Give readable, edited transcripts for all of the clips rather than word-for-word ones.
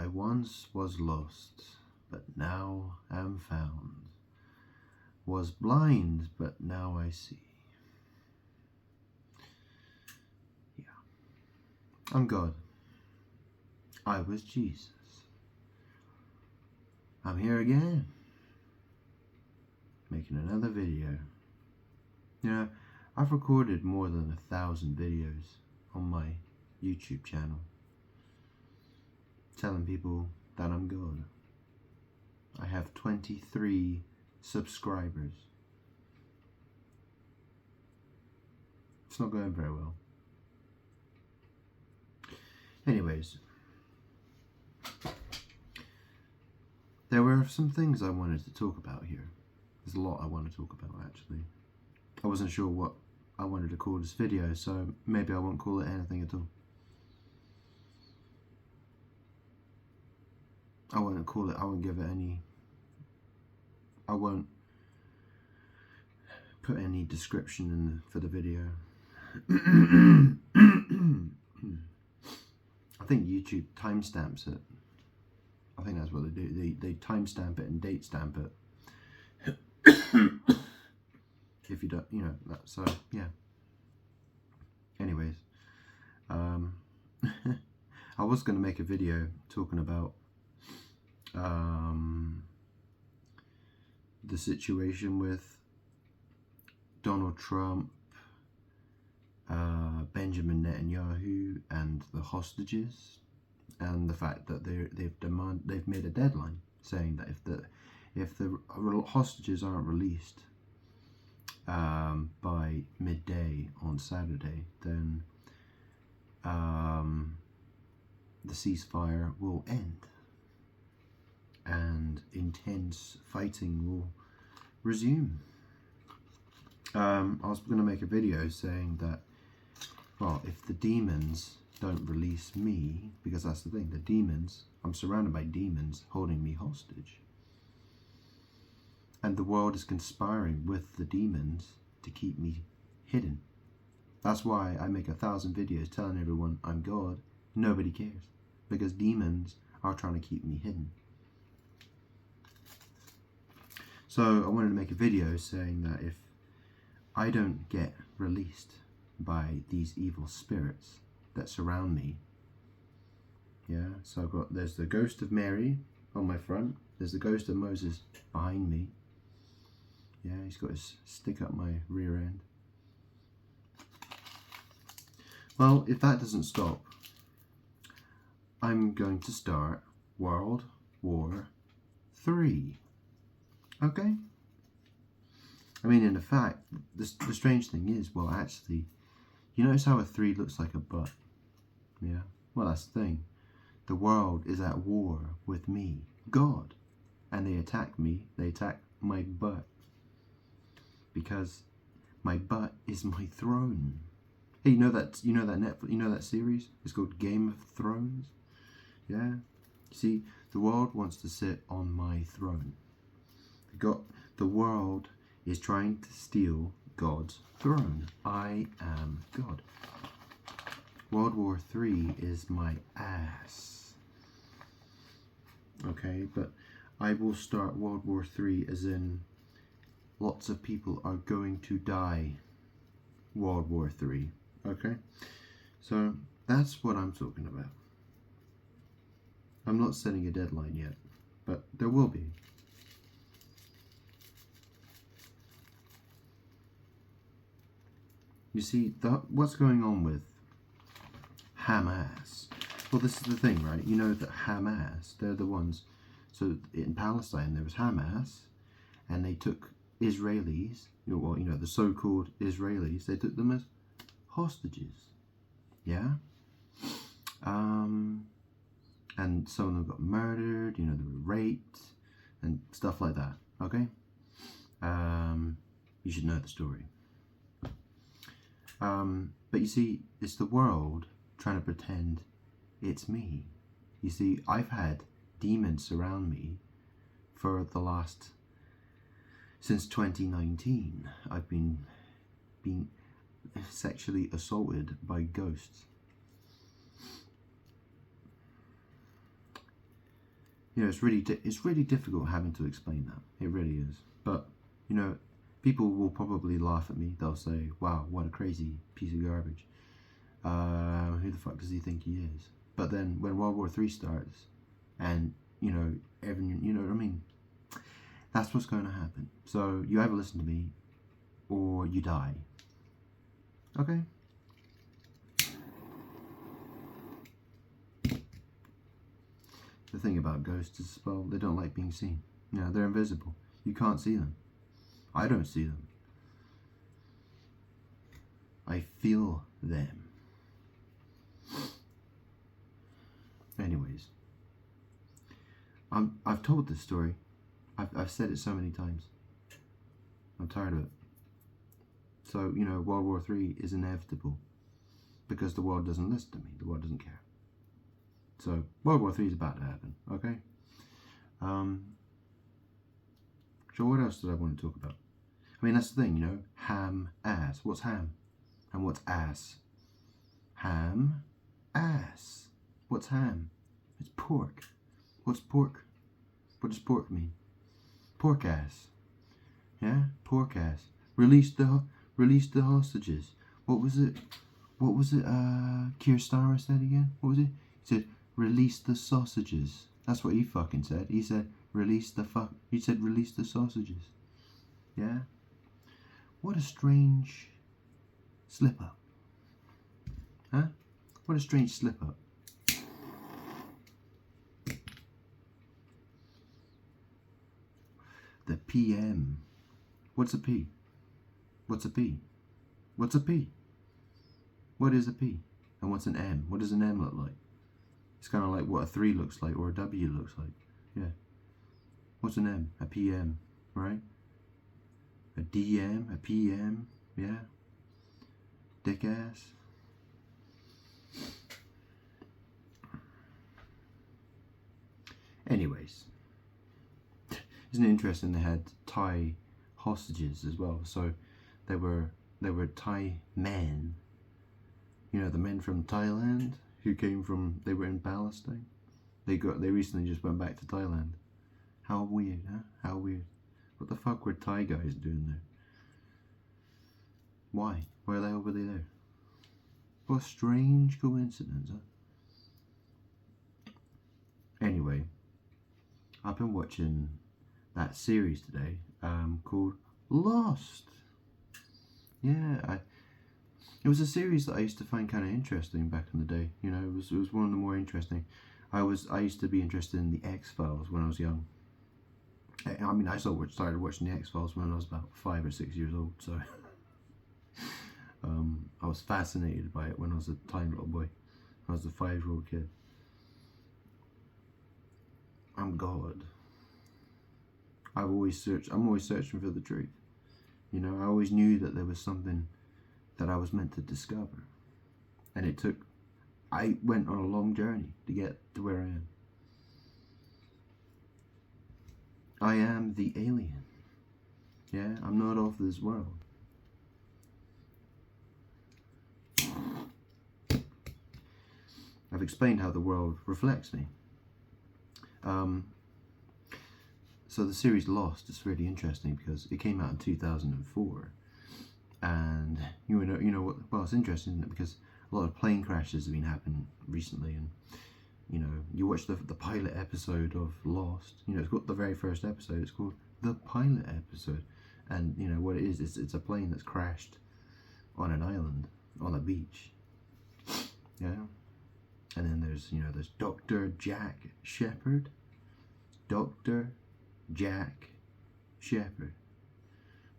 I once was lost, but now am found. Was blind, but now I see. Yeah. I'm God. I was Jesus. I'm here again, making another video. You know, I've recorded more than 1,000 videos on my YouTube channel, telling people that I'm God. I have 23 subscribers. It's not going very well. Anyways, there were some things I wanted to talk about here. There's a lot I want to talk about, actually. I wasn't sure what I wanted to call this video, so maybe I won't call it anything at all. I won't call it, I won't give it any, I won't put any description in for the video. I think YouTube timestamps it. I think that's what they do. They timestamp it and date stamp it. If you don't, you know, that, so yeah. Anyways, I was going to make a video talking about the situation with Donald Trump, Benjamin Netanyahu, and the hostages, and the fact that they've made a deadline saying that if the hostages aren't released by midday on Saturday, then the ceasefire will end and intense fighting will resume. I was going to make a video saying that, well, if the demons don't release me, because that's the thing, the demons, I'm surrounded by demons holding me hostage. And the world is conspiring with the demons to keep me hidden. That's why I make 1,000 videos telling everyone I'm God. Nobody cares, because demons are trying to keep me hidden. So I wanted to make a video saying that if I don't get released by these evil spirits that surround me, yeah, so there's the ghost of Mary on my front, there's the ghost of Moses behind me, yeah, he's got his stick up my rear end. Well, if that doesn't stop, I'm going to start World War III. Okay? I mean, in fact, the strange thing is, well, actually, you notice how a 3 looks like a butt? Yeah? Well, that's the thing. The world is at war with me, God. And they attack me, they attack my butt. Because my butt is my throne. Hey, you know that Netflix, you know that series? It's called Game of Thrones? Yeah? See, the world wants to sit on my throne. The world is trying to steal God's throne. I am God. World War III is my ass. Okay, but I will start World War III as in lots of people are going to die. World War III. Okay? So that's what I'm talking about. I'm not setting a deadline yet, but there will be. You see, what's going on with Hamas? Well, this is the thing, right? You know that Hamas, they're the ones. So in Palestine, there was Hamas, and they took Israelis, the so-called Israelis, they took them as hostages. Yeah? And some of them got murdered, they were raped, and stuff like that, okay? You should know the story. But you see, it's the world trying to pretend it's me. You see, I've had demons surround me for since 2019. I've been being sexually assaulted by ghosts. you know, it's really difficult having to explain that. It really is. But, you know, people will probably laugh at me. They'll say, wow, what a crazy piece of garbage. Who the fuck does he think he is? But then when World War III starts, and, you know, you know what I mean? That's what's going to happen. So you either listen to me, or you die. Okay? The thing about ghosts is, well, they don't like being seen. You know, they're invisible. You can't see them. I don't see them. I feel them. Anyways, I've told this story. I've said it so many times. I'm tired of it. So, you know, World War III is inevitable because the world doesn't listen to me. The world doesn't care. So, World War III is about to happen, okay? So what else did I want to talk about? I mean, that's the thing, you know, ham, ass. What's ham? And what's ass? Ham, ass. What's ham? It's pork. What's pork? What does pork mean? Pork ass. Yeah, pork ass. Release the hostages. What was it? Keir Starmer said again? What was it? He said, release the sausages. That's what he fucking said. He said, release the sausages. Yeah? What a strange slip up. Huh? What a strange slip up. The PM. What's a P? What's a P? What's a P? What is a P? And what's an M? What does an M look like? It's kind of like what a 3 looks like or a W looks like. Yeah. What's an M? A PM, right? A DM, a PM, yeah. Dick ass. Anyways, isn't it interesting they had Thai hostages as well? So they were Thai men. You know, the men from Thailand who they were in Palestine. They recently just went back to Thailand. How weird, huh? How weird. What the fuck were Thai guys doing there? Why? Why the hell were they there? What a strange coincidence, huh? Anyway, I've been watching that series today called Lost. Yeah, it was a series that I used to find kind of interesting back in the day. You know, it was one of the more interesting. I used to be interested in the X-Files when I was young. I mean, I started watching the X-Files when I was about 5 or 6 years old. So I was fascinated by it when I was a tiny little boy. I was a 5-year-old kid. I'm God. I'm always searching for the truth. You know, I always knew that there was something that I was meant to discover. And I went on a long journey to get to where I am. I am the alien. Yeah, I'm not of this world. I've explained how the world reflects me. So the series Lost is really interesting because it came out in 2004, and you know what? Well, it's interesting, isn't it? Because a lot of plane crashes have been happening recently, and you know, you watch the pilot episode of Lost. You know, it's got the very first episode. It's called the pilot episode, and you know what it is? It's a plane that's crashed on an island on a beach. Yeah, and then there's Dr. Jack Shephard. Dr. Jack Shephard.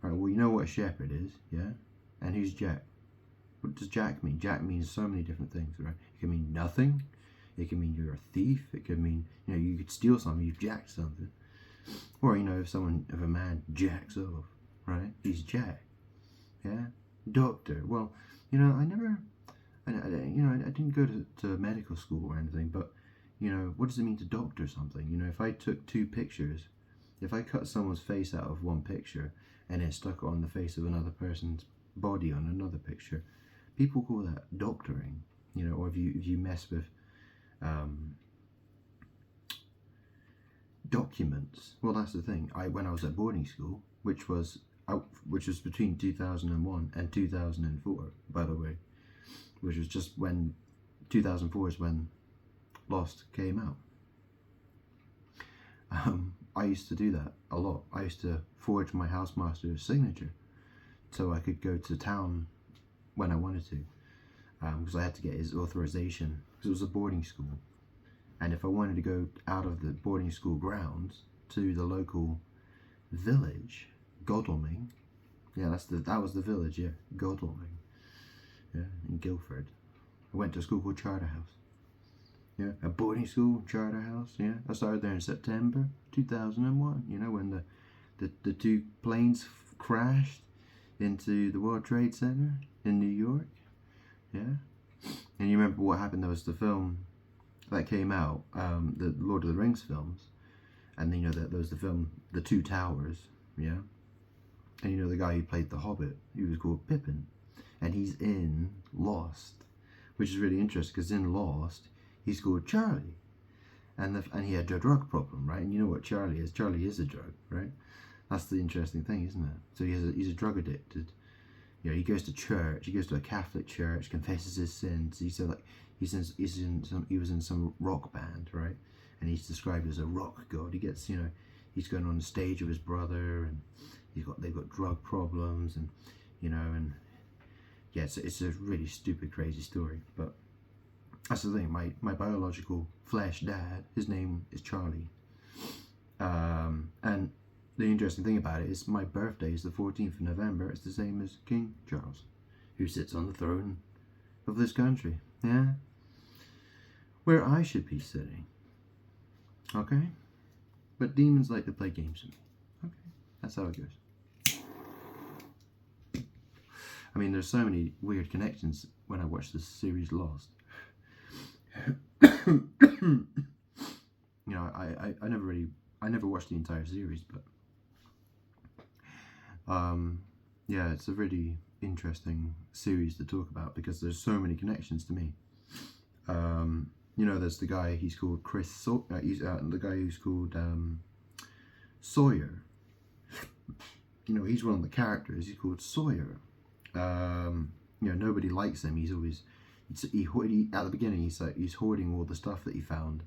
Right, well, you know what a shepherd is, yeah? And who's Jack? What does Jack mean? Jack means so many different things, right? It can mean nothing. It can mean you're a thief. It could mean, you know, you could steal something, you've jacked something. Or, you know, if a man jacks off, right? He's Jack. Yeah? Doctor. Well, you know, I didn't go to medical school or anything, but, you know, what does it mean to doctor something? You know, if I took 2 pictures, if I cut someone's face out of one picture and then stuck it on the face of another person's body on another picture, people call that doctoring. You know, or if you mess with documents. Well, that's the thing. When I was at boarding school, which was between 2001 and 2004, by the way, which was just when 2004 is when Lost came out. I used to do that a lot. I used to forge my housemaster's signature so I could go to town when I wanted to, because I had to get his authorization, because it was a boarding school. And if I wanted to go out of the boarding school grounds to the local village, Godalming, yeah, that was the village, yeah, Godalming, yeah, in Guildford. I went to a school called Charterhouse. Yeah, a boarding school, Charterhouse. Yeah, I started there in September 2001. You know, when the two planes crashed into the World Trade Center in New York. Yeah, and you remember what happened? There was the film that came out, the Lord of the Rings films, and you know that there was the film The Two Towers. Yeah, and you know the guy who played the Hobbit, he was called Pippin, and he's in Lost, which is really interesting because in Lost he's called Charlie, and he had a drug problem, right? And you know what Charlie is? Charlie is a drug, right? That's the interesting thing, isn't it? So he's a drug addicted. You know, he goes to church. He goes to a Catholic church, confesses his sins. He was in some rock band, right? And he's described as a rock god. He gets, you know, he's going on the stage with his brother, and they've got drug problems, and you know, and yeah, it's a really stupid, crazy story, but. That's the thing, my biological flesh dad, his name is Charlie. And the interesting thing about it is my birthday is the 14th of November. It's the same as King Charles, who sits on the throne of this country. Yeah? Where I should be sitting. Okay? But demons like to play games with me. Okay? That's how it goes. I mean, there's so many weird connections when I watch this series Lost. You know, I never watched the entire series, but yeah, it's a really interesting series to talk about because there's so many connections to me. You know, there's the guy, he's called Chris, he's the guy who's called Sawyer. You know, he's one of the characters. He's called Sawyer. You know, nobody likes him. He's always at the beginning he's hoarding all the stuff that he found,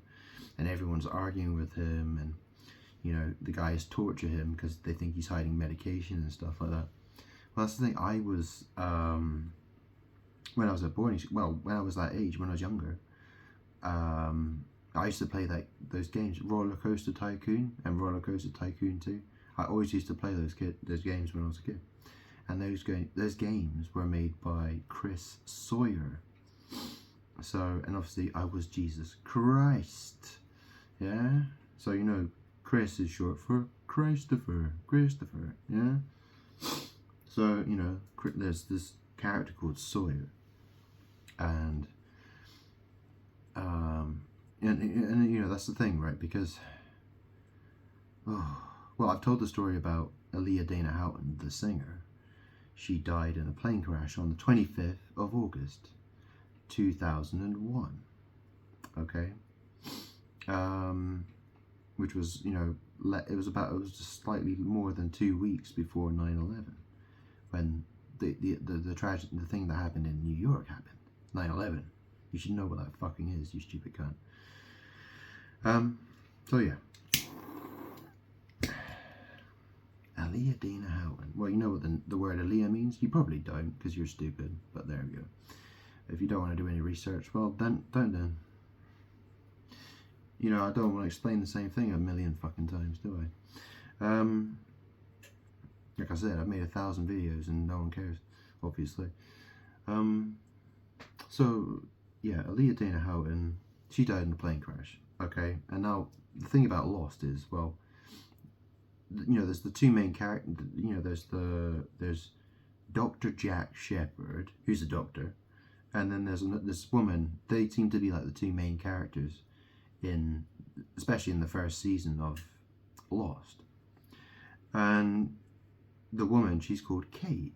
and everyone's arguing with him, and you know the guys torture him because they think he's hiding medication and stuff like that. Well, that's the thing. I was when I was at boarding school, well, when I was that age, when I was younger, I used to play those games, Roller Coaster Tycoon and Roller Coaster Tycoon 2. I always used to play those games when I was a kid, and those games were made by Chris Sawyer. So, and obviously I was Jesus Christ, yeah? So, you know, Chris is short for Christopher, yeah? So, you know, there's this character called Sawyer, and you know, that's the thing, right? Because, well, I've told the story about Aaliyah Dana Houghton, the singer. She died in a plane crash on the 25th of August. 2001, okay, which was, you know, it was just slightly more than 2 weeks before 9/11, when the tragic thing that happened in New York happened. 9/11. You should know what that fucking is, you stupid cunt. So yeah, Aaliyah Dana Houghton. Well, you know what the word Aaliyah means. You probably don't, because you're stupid. But there we go. If you don't want to do any research, well, don't then. You know, I don't want to explain the same thing a million fucking times, do I? Like I said, I've made 1,000 videos and no one cares, obviously. So, yeah, Aaliyah Dana Houghton, she died in a plane crash, okay? And now, the thing about Lost is, well, you know, there's the two main characters, you know, there's Dr. Jack Shepherd, who's a doctor, and then there's this woman. They seem to be like the two main characters especially in the first season of Lost. And the woman, she's called Kate.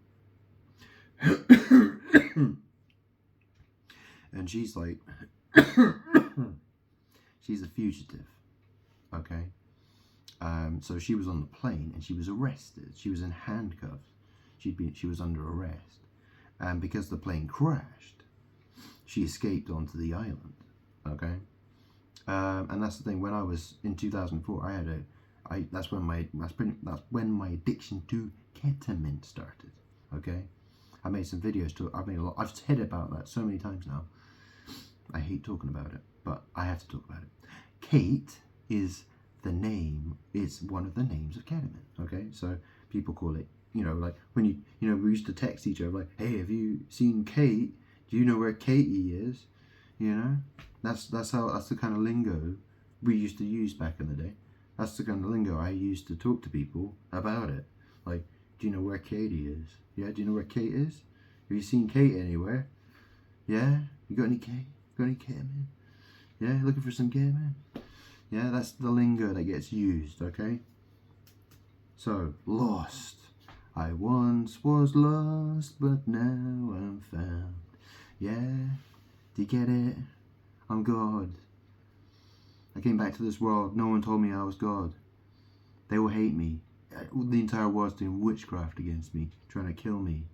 And she's like, she's a fugitive, okay? So she was on the plane and she was arrested. She was in handcuffs. She was under arrest. And because the plane crashed, she escaped onto the island. Okay. And that's the thing. When I was in 2004, that's when my addiction to ketamine started. Okay. I made some videos I've said about that so many times now. I hate talking about it, but I have to talk about it. Kate is one of the names of ketamine. Okay, so people call it, like when we used to text each other like, hey, have you seen Kate? Do you know where Katie is? That's the kind of lingo we used to use back in the day. That's the kind of lingo I used to talk to people about it. Like, do you know where Katie is? Yeah, do you know where Kate is? Have you seen Kate anywhere? Yeah, you got any Kate? Got any ketamine? Yeah, looking for some ketamine? Yeah, that's the lingo that gets used, okay? So, lost. I once was lost, but now I'm found. Yeah, do you get it? I'm God. I came back to this world. No one told me I was God. They will hate me. The entire world's doing witchcraft against me, trying to kill me.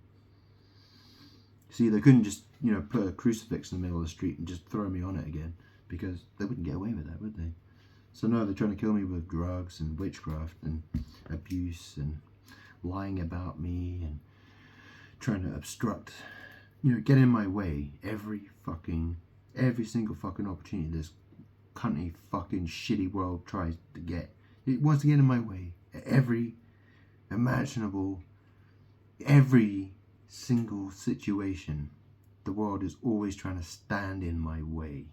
See, they couldn't just, put a crucifix in the middle of the street and just throw me on it again, because they wouldn't get away with that, would they? So no, they're trying to kill me with drugs and witchcraft and abuse and lying about me and trying to obstruct, get in my way every single fucking opportunity this cunty fucking shitty world tries to get. It wants to get in my way. Every imaginable, every single situation, the world is always trying to stand in my way.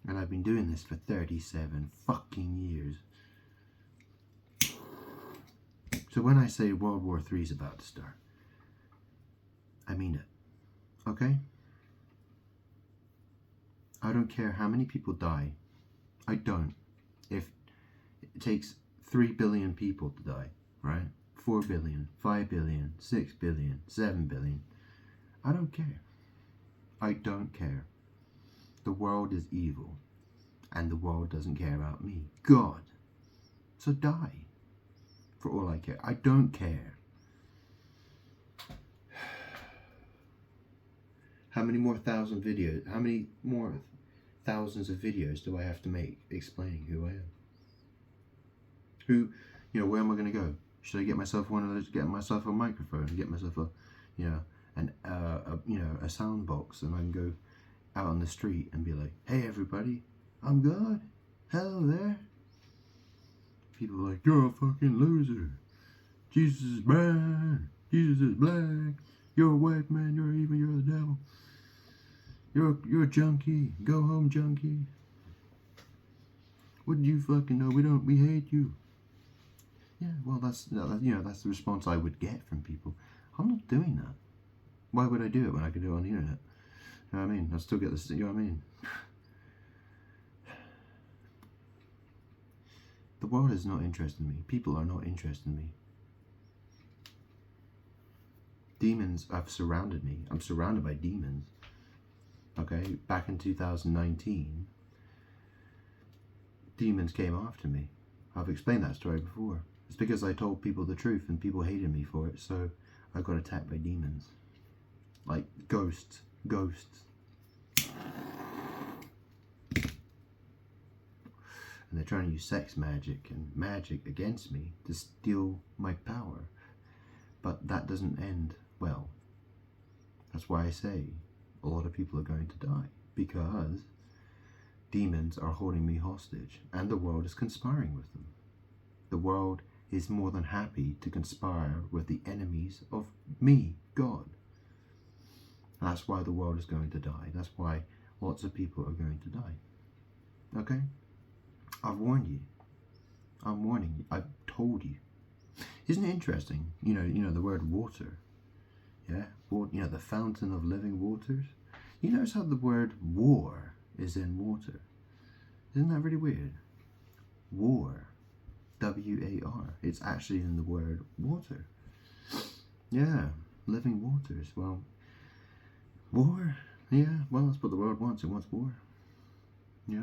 And I've been doing this for 37 fucking years. So when I say World War III is about to start, I mean it. Okay? I don't care how many people die. I don't. If it takes 3 billion people to die, right? 4 billion, 5 billion, 6 billion, 7 billion. I don't care. I don't care. The world is evil, and the world doesn't care about me. God. So die. For all I care. I don't care. How many more thousands of videos do I have to make explaining who I am? Where am I going to go? Should I get myself one of those? Get myself a microphone, get myself a sound box, and I can go out on the street and be like, "Hey, everybody, I'm God. Hello there." People are like, "You're a fucking loser. Jesus is brown. Jesus is black. You're a white man. You're evil. You're the devil. You're a junkie. Go home, junkie. What do you fucking know? We hate you." Yeah, well, that's the response I would get from people. I'm not doing that. Why would I do it when I could do it on the internet? You know what I mean? I still get this. You know what I mean? The world is not interested in me. People are not interested in me. Demons have surrounded me. I'm surrounded by demons. Okay, back in 2019, demons came after me. I've explained that story before. It's because I told people the truth and people hated me for it, so I got attacked by demons. Like ghosts. And they're trying to use sex magic and magic against me to steal my power. But that doesn't end well. That's why I say a lot of people are going to die, because demons are holding me hostage and the world is conspiring with them. The world is more than happy to conspire with the enemies of me, God. And that's why the world is going to die. That's why lots of people are going to die. Okay? I've warned you. I'm warning you. I've told you. Isn't it interesting? You know the word water. Yeah? The fountain of living waters. You notice how the word war is in water. Isn't that really weird? War. W-A-R. It's actually in the word water. Yeah. Living waters. Well, war. Yeah. Well, that's what the world wants. It wants war. Yeah.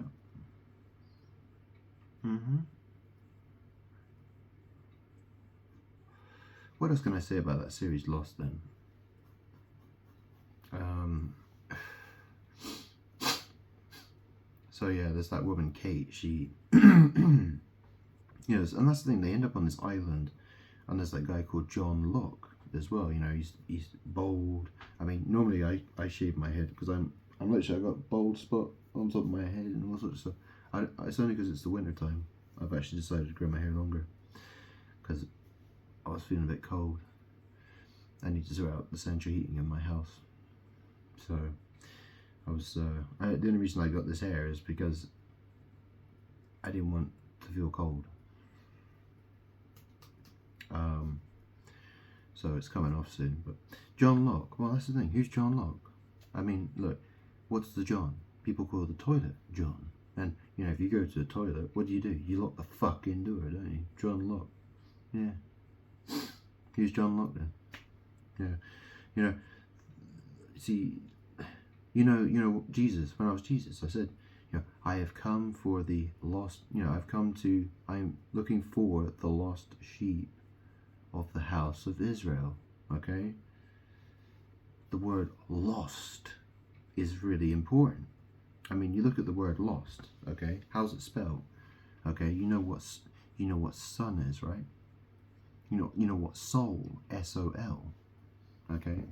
what else can I say about that series Lost then? So yeah, there's that woman Kate. She, and that's the thing. They end up on this island, and there's that guy called John Locke as well. He's bald. I mean, normally I shave my head because I'm literally, I got bald spot on top of my head and all sorts of stuff. It's only because it's the winter time. I've actually decided to grow my hair longer because I was feeling a bit cold. I need to sort out the central heating in my house. So I was the only reason I got this hair is because I didn't want to feel cold. So it's coming off soon. But John Locke, well, that's the thing. Who's John Locke? I mean, look, what's the John? People call the toilet John. And if you go to the toilet, what do? You lock the fucking door, don't you? John Locke. Yeah. Who's John Locke then? Yeah. See, Jesus, when I was Jesus, I said, I have come for the lost, I'm looking for the lost sheep of the house of Israel, okay? The word lost is really important. I mean, you look at the word lost, okay? How's it spelled? Okay, you know what son is, right? You know what soul, S-O-L, okay?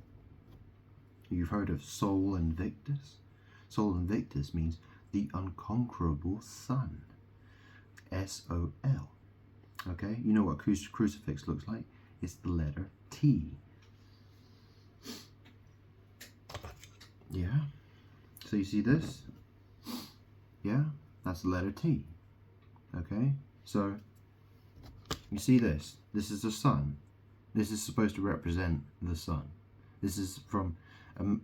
You've heard of Sol Invictus? Sol Invictus means the unconquerable sun. S-O-L. Okay? You know what a crucifix looks like? It's the letter T. Yeah? So you see this? Yeah? That's the letter T. Okay? So, you see this? This is the sun. This is supposed to represent the sun. This is from...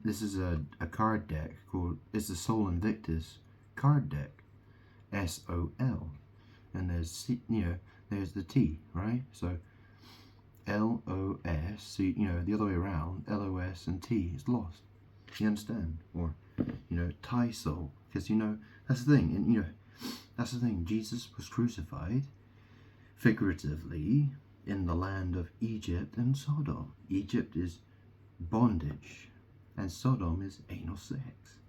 this is a card deck called, it's the Sol Invictus card deck, S-O-L, and there's the T, right? So L-O-S, so the other way around, L-O-S and T is lost. You understand? Or Thai soul, because that's the thing, and that's the thing. Jesus was crucified figuratively in the land of Egypt and Sodom. Egypt is bondage, and Sodom is anal sex.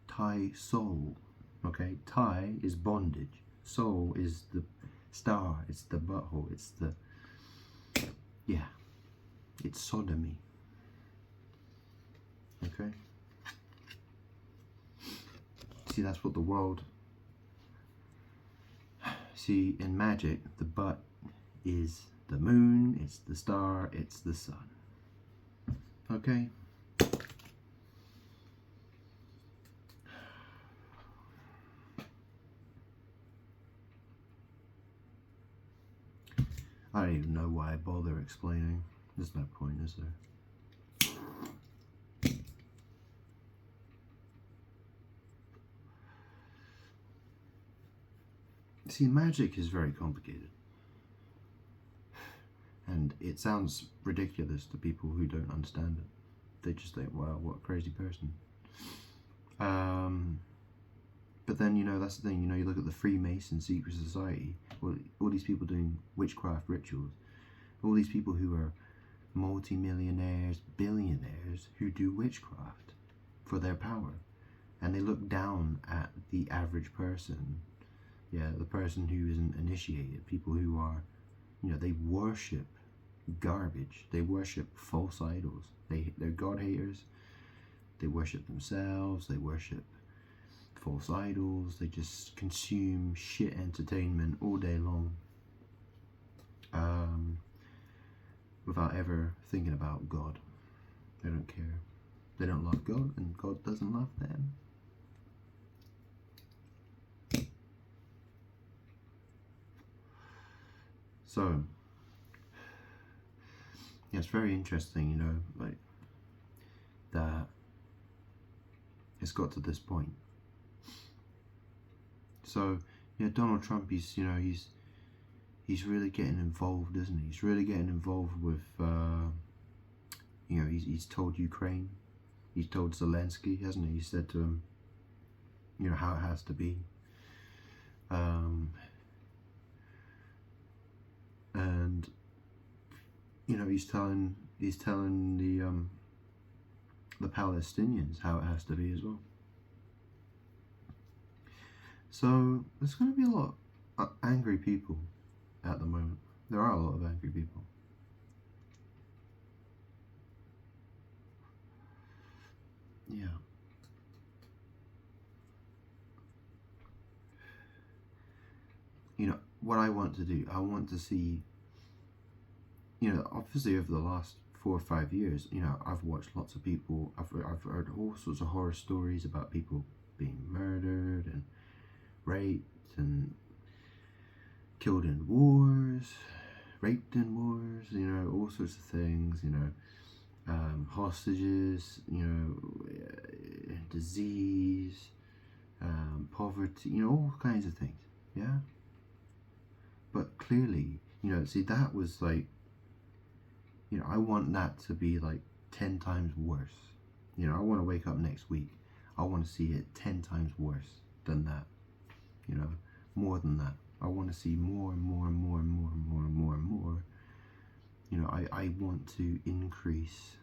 Thai soul, okay? Thai is bondage. Soul is the star. It's the butthole. It's it's sodomy. Okay? See, that's what the world... See, in magic, the butt is the moon, it's the star, it's the sun. Okay? I don't even know why I bother explaining. There's no point, is there? See, magic is very complicated. And it sounds ridiculous to people who don't understand it. They just think, wow, what a crazy person. But then, that's the thing, you look at the Freemason secret society, all these people doing witchcraft rituals, all these people who are multi-millionaires, billionaires, who do witchcraft for their power. And they look down at the average person, the person who isn't initiated, people who are, they worship garbage, they worship false idols, they're God haters, they worship themselves, they worship false idols, they just consume shit entertainment all day long, without ever thinking about God. They don't care. They don't love God, and God doesn't love them. So, it's very interesting, like that it's got to this point. So, Donald Trump, he's really getting involved, isn't he? He's really getting involved with, he's told Ukraine, he's told Zelensky, hasn't he? He said to him, how it has to be. And you know, he's telling the Palestinians how it has to be as well. So there's going to be a lot of angry people at the moment. There are a lot of angry people. Yeah. You know, what I want to do, I want to see, you know, obviously over the last 4 or 5 years, you know, I've watched lots of people, I've heard all sorts of horror stories about people being murdered and raped and killed in wars, raped in wars, you know, all sorts of things, you know, hostages, you know, disease, poverty, you know, all kinds of things, yeah? But clearly, you know, see, that was like, you know, I want that to be like 10 times worse. You know, I want to wake up next week, I want to see it 10 times worse than that, you know, more than that. I want to see more and more and more and more and more and more and more. You know, I want to increase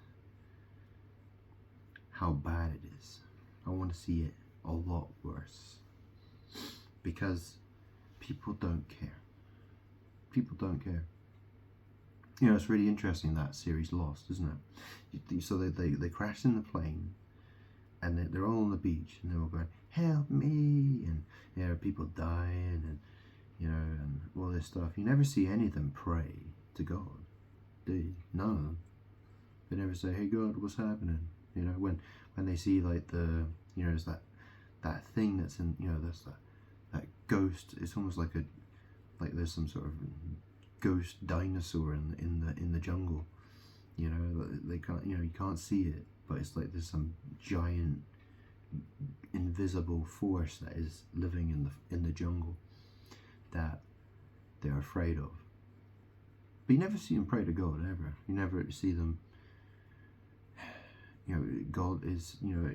how bad it is. I want to see it a lot worse. Because people don't care. People don't care. You know, it's really interesting, that series Lost, isn't it? So they crashed in the plane, and they're all on the beach, and they're all going, help me, and you know, people dying, and you know, and all this stuff. You never see any of them pray to God, do you? None of them. They never say, hey God, what's happening? You know, when they see like the, you know, there's that thing that's in, you know, there's that ghost. It's almost like there's some sort of ghost dinosaur in the jungle. You know, they can't, you know, you can't see it, but it's like there's some giant invisible force that is living in the jungle that they're afraid of. But you never see them pray to God, ever. You never see them, you know, God is, you know,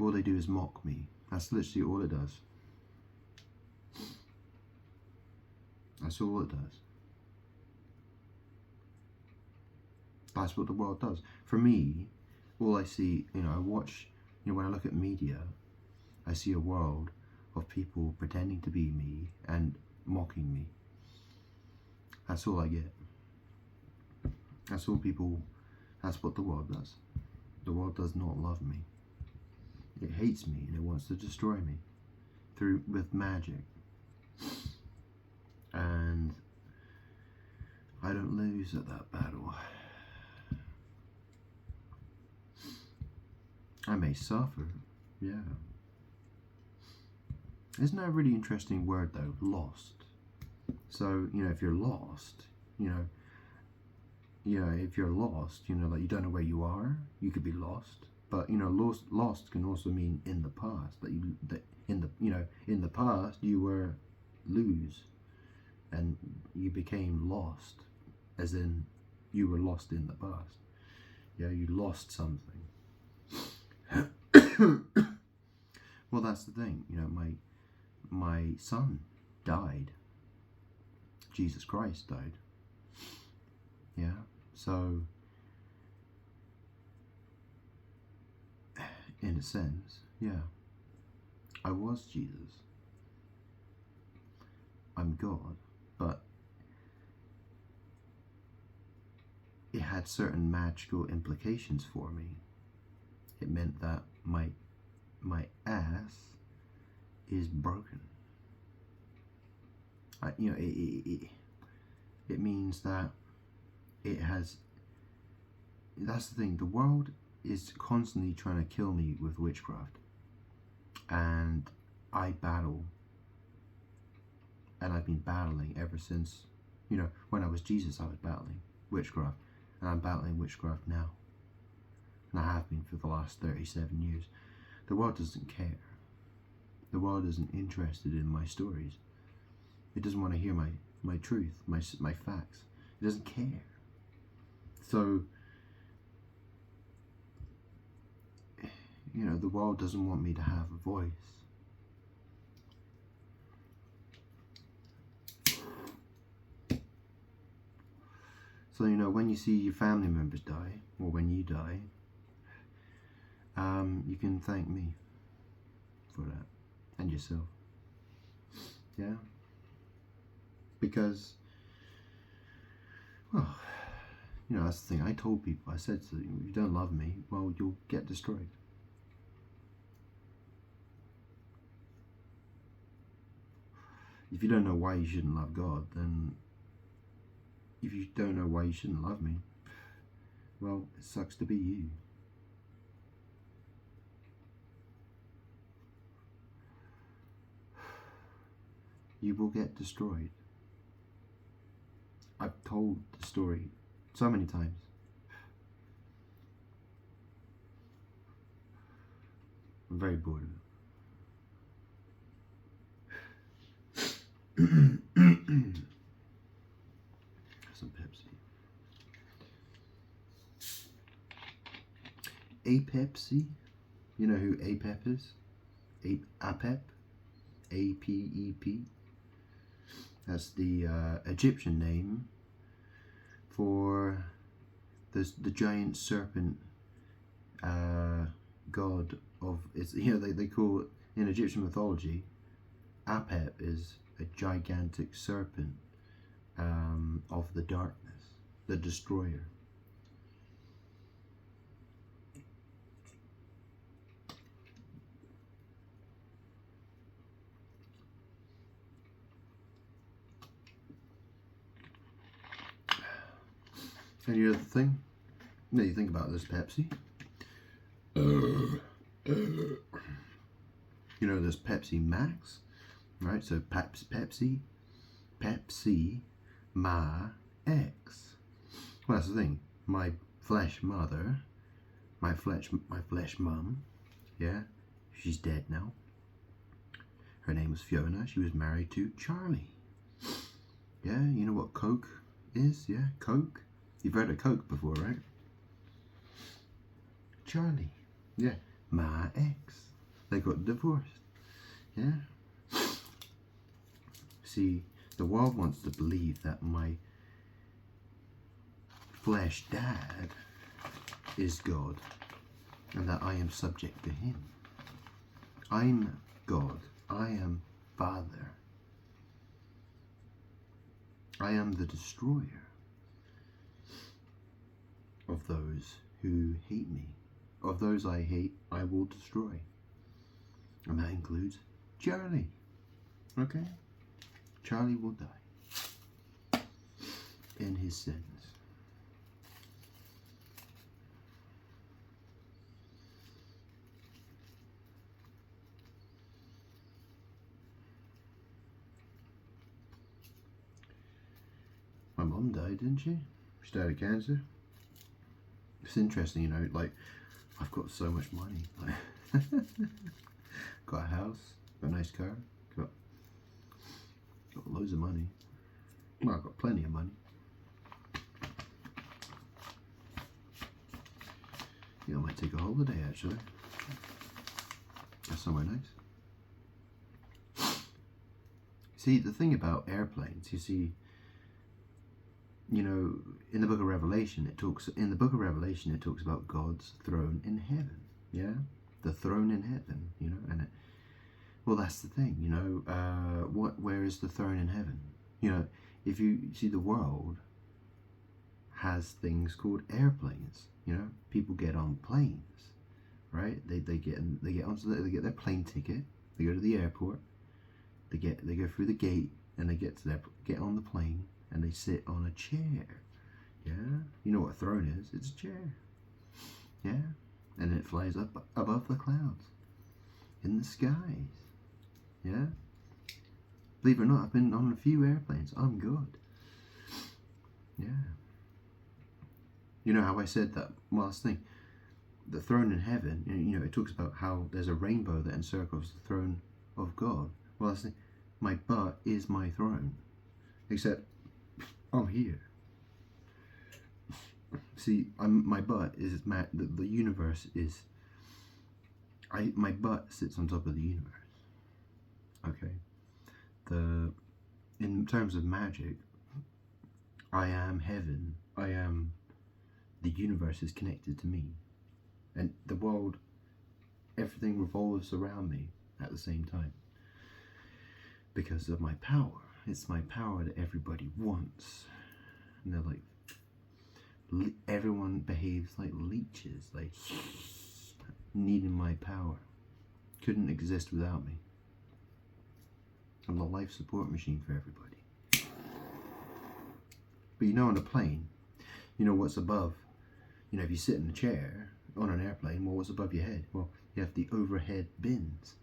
all they do is mock me. That's literally all it does. That's all it does. That's what the world does. For me, all I see, you know, I watch, you know, when I look at media, I see a world of people pretending to be me and mocking me. That's all I get. That's all people, that's what the world does. The world does not love me. It hates me and it wants to destroy me with magic. And I don't lose at that battle. I may suffer, yeah. Isn't that a really interesting word though, lost? So, you know, if you're lost, you know, if you're lost, you know, like you don't know where you are, you could be lost. But you know, lost can also mean in the past. In the past you were lose, and you became lost, as in you were lost in the past. Yeah, you lost something. Well, that's the thing. You know, my son died. Jesus Christ died. Yeah, so in a sense, yeah, I was Jesus. I'm God, but it had certain magical implications for me. It meant that my ass is broken. You know, it means that it has. That's the thing. The world is constantly trying to kill me with witchcraft, and I battle, and I've been battling ever since. You know, when I was Jesus, I was battling witchcraft, and I'm battling witchcraft now, and I have been for the last 37 years. The world doesn't care. The world isn't interested in my stories. It doesn't want to hear my truth, my facts. It doesn't care. So, you know, the world doesn't want me to have a voice. So So, you know, when you see your family members die, or when you die, you can thank me for that, and yourself. Yeah? Because, well, you know, that's the thing. I told people, I said, so if you don't love me, well, you'll get destroyed. If you don't know why you shouldn't love God, then if you don't know why you shouldn't love me, well, it sucks to be you. You will get destroyed. I've told the story so many times. I'm very bored of it. Some Pepsi. Apepsi? You know who Apep is? Apep? A-P-E-P? That's the Egyptian name for the giant serpent god of, it's, you know, they call it, in Egyptian mythology, Apep is a gigantic serpent of the darkness, the destroyer. Any other thing? Now you think about this Pepsi. You know, there's Pepsi Max, right? So Pepsi Ma X. Well, that's the thing. My flesh mother, my flesh mum, yeah, she's dead now. Her name was Fiona. She was married to Charlie. Yeah, you know what Coke is? Yeah, Coke. You've heard of Coke before, right? Charlie. Yeah, my ex. They got divorced. Yeah. See, the world wants to believe that my flesh dad is God and that I am subject to him. I'm God. I am Father. I am the destroyer of those who hate me. Of those I hate, I will destroy. And that includes Charlie. Okay? Charlie will die in his sins. My mum died, didn't she? She died of cancer. It's interesting, you know, like, I've got so much money. Like, got a house, got a nice car, got loads of money. Well, I've got plenty of money. You know, I might take a holiday, actually. That's somewhere nice. See, the thing about airplanes, you see, you know, in the book of Revelation, it talks about God's throne in heaven. Yeah, the throne in heaven. You know, and well, that's the thing. You know, where is the throne in heaven? You know, if you see, the world has things called airplanes. You know, people get on planes, right? They get their plane ticket. They go to the airport. They go through the gate, and they get on the plane. And they sit on a chair. Yeah? You know what a throne is? It's a chair. Yeah? And it flies up above the clouds. In the skies. Yeah? Believe it or not, I've been on a few airplanes. I'm good. Yeah. You know how I said that last thing? The throne in heaven, you know, it talks about how there's a rainbow that encircles the throne of God. Well, that's the thing. My butt is my throne. Except I'm here. See, my butt is the universe is. My butt sits on top of the universe. Okay. In terms of magic, I am heaven I am, the universe is connected to me, and the world, everything revolves around me at the same time because of my power. It's my power that everybody wants, and they're like, everyone behaves like leeches, like needing my power. Couldn't exist without me. I'm the life support machine for everybody. But you know, on a plane, you know what's above. You know, if you sit in a chair on an airplane, well, what's above your head? Well, you have the overhead bins.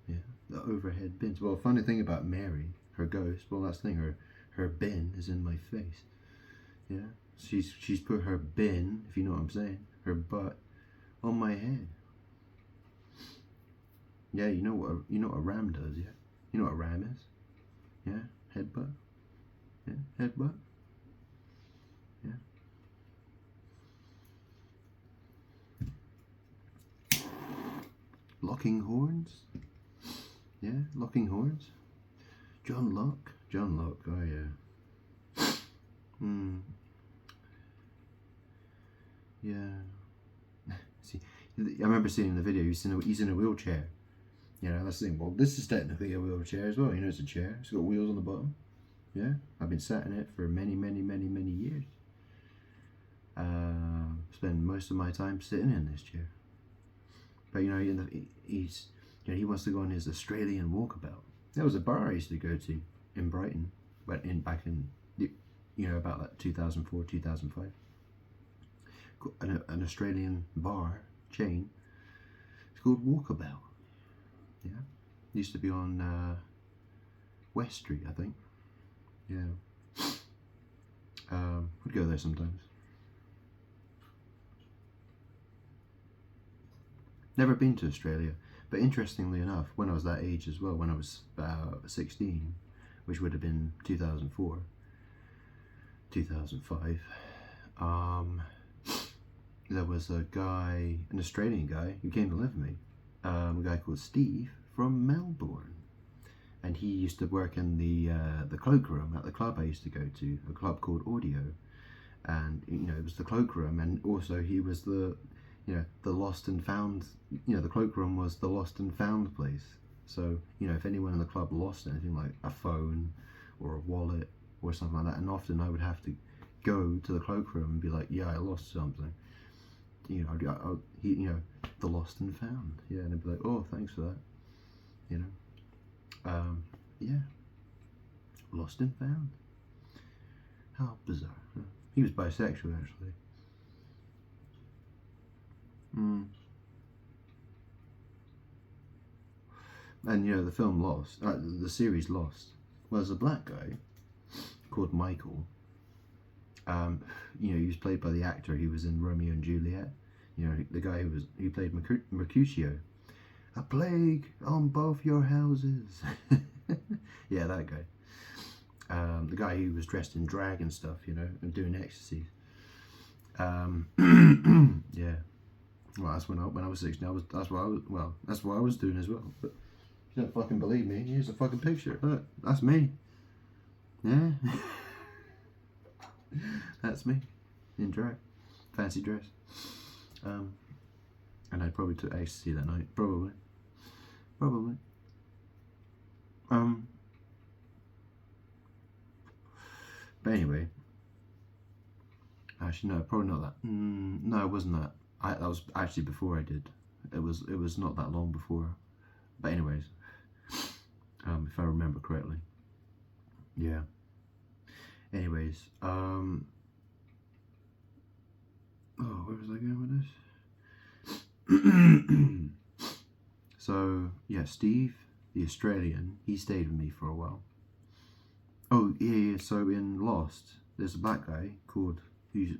Yeah, the overhead bins. Well, the funny thing about Mary, her ghost, well, that's the thing, her bin is in my face. Yeah, she's put her bin, if you know what I'm saying, her butt on my head. Yeah, you know what a ram does, yeah? You know what a ram is? Yeah, headbutt. Yeah, headbutt. Yeah. Locking horns. Yeah, locking horns. John Locke. Oh yeah. Yeah. See, I remember seeing in the video he's in a wheelchair. You know, that's the thing. Well, this is technically a wheelchair as well. You know, it's a chair. It's got wheels on the bottom. Yeah, I've been sat in it for many years. Spend most of my time sitting in this chair. But you know, he wants to go on his Australian walkabout. There was a bar I used to go to in Brighton, but back in about like 2004, 2005. An Australian bar chain. It's called Walkabout. Yeah, it used to be on West Street, I think. Yeah, would go there sometimes. Never been to Australia, but interestingly enough, when I was that age as well, when I was about 16, which would have been 2004, 2005, there was a guy, an Australian guy, who came to live with me, a guy called Steve from Melbourne, and he used to work in the cloakroom at the club I used to go to, a club called Audio, and it was the cloakroom, and also he was the lost and found, the cloakroom was the lost and found place. So, if anyone in the club lost anything like a phone or a wallet or something like that, and often I would have to go to the cloakroom and be like, yeah, I lost something. The lost and found. Yeah, and I'd be like, oh, thanks for that. Yeah. Lost and found. How bizarre. He was bisexual, actually. And the film Lost, the series Lost, well, there's a black guy called Michael. He was played by the actor who was in Romeo and Juliet. The guy who played Mercutio. A plague on both your houses. Yeah, that guy. The guy who was dressed in drag and stuff, and doing ecstasy. Yeah. Well, that's when I was 16. That's what I was doing as well. But if you don't fucking believe me, here's a fucking picture. Look, that's me. Yeah. That's me in drag, fancy dress. And I probably took ecstasy that night. Probably. But anyway. Actually, no, probably not that. No, it wasn't that. That was actually before I did. It was not that long before. But anyways, if I remember correctly. Yeah. Anyways, oh, where was I going with this? So yeah, Steve, the Australian, he stayed with me for a while. Oh yeah. So in Lost, there's a black guy called who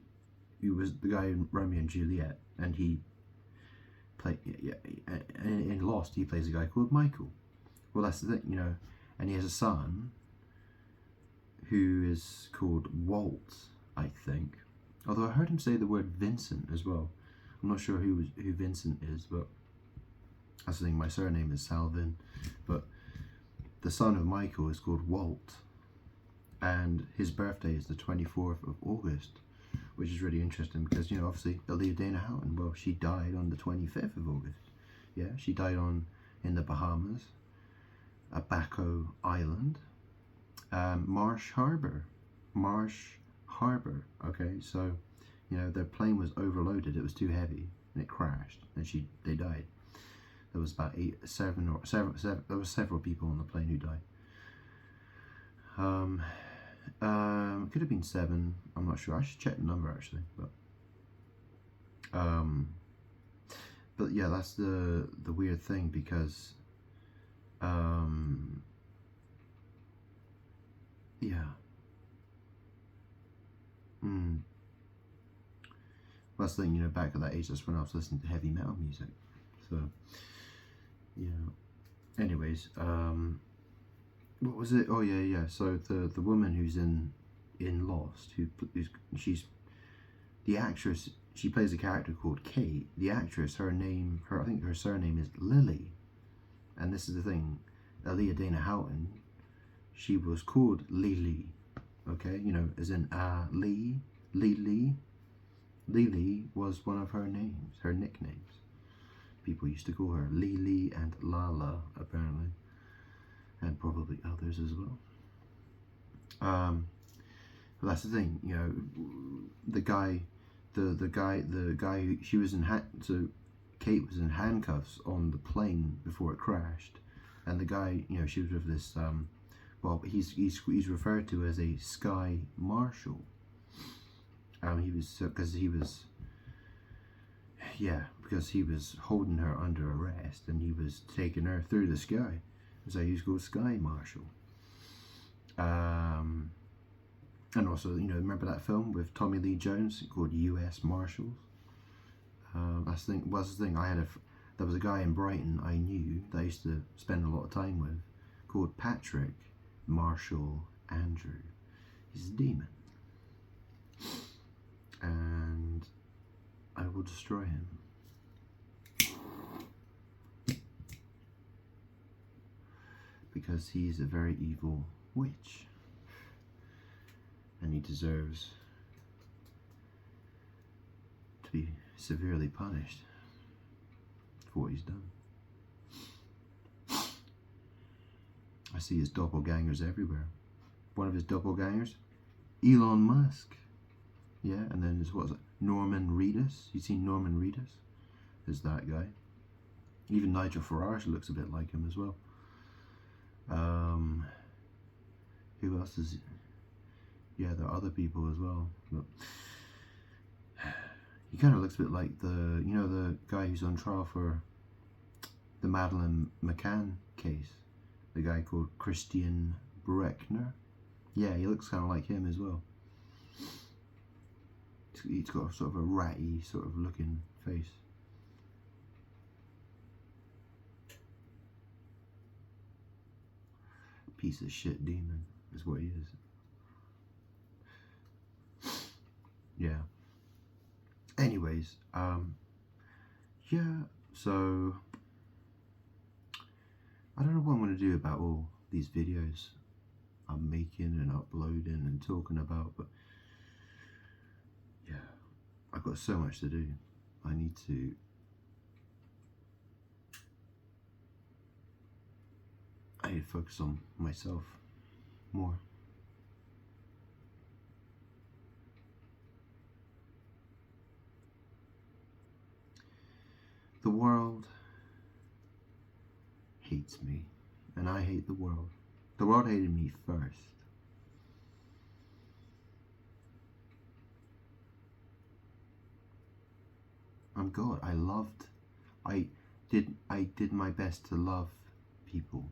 was the guy in Romeo and Juliet, and he played in Lost. He plays a guy called Michael. Well, that's the thing, and he has a son who is called Walt, I think. Although I heard him say the word Vincent as well. I'm not sure who Vincent is, but that's the thing. My surname is Salvin, but the son of Michael is called Walt, and his birthday is the 24th of August. which is really interesting because, you know, obviously Aaliyah Dana Houghton, well, she died on the 25th of August. Yeah, she died in the Bahamas, Abaco Island, Marsh Harbor. Okay, so, you know, their plane was overloaded. It was too heavy and it crashed, and they died. There was about seven. There were several people on the plane who died. It could have been 7. I'm not sure. I should check the number actually, but yeah, that's the weird thing because, yeah. That's the thing, you know, back at that age, that's when I was listening to heavy metal music. So, yeah. Anyways, what was it? Oh yeah. So the woman who's in Lost, she's the actress. She plays a character called Kate. The actress, I think her surname is Lily. And this is the thing, Aaliyah Dana Houghton, she was called Lily. Okay, you know, as in Lily. Lily was one of her names, her nicknames. People used to call her Lily and Lala, apparently, and probably others as well. But that's the thing, you know, the guy who she was in so Kate was in handcuffs on the plane before it crashed, and the guy, you know, she was with this well, he's referred to as a Sky Marshal. Because he was holding her under arrest, and he was taking her through the sky. So he was called Sky Marshal. And also, you know, remember that film with Tommy Lee Jones called U.S. Marshals? That's the thing. There was a guy in Brighton I knew that I used to spend a lot of time with, called Patrick Marshall Andrew. He's a demon, and I will destroy him. Because he's a very evil witch, and he deserves to be severely punished for what he's done. I see his doppelgangers everywhere. One of his doppelgangers, Elon Musk. Yeah, and then there's, Norman Reedus. You seen Norman Reedus? There's that guy. Even Nigel Farage looks a bit like him as well. Who else is? Yeah, there are other people as well. But he kind of looks a bit like the guy who's on trial for the Madeleine McCann case. The guy called Christian Bruckner. Yeah, he looks kind of like him as well. He's got sort of a ratty sort of looking face. Piece of shit demon is what he is. Yeah. Anyways, yeah, so I don't know what I'm going to do about all these videos I'm making and uploading and talking about, but yeah, I've got so much to do. I need to focus on myself more. The world hates me, and I hate the world. The world hated me first. I'm God. I did my best to love people.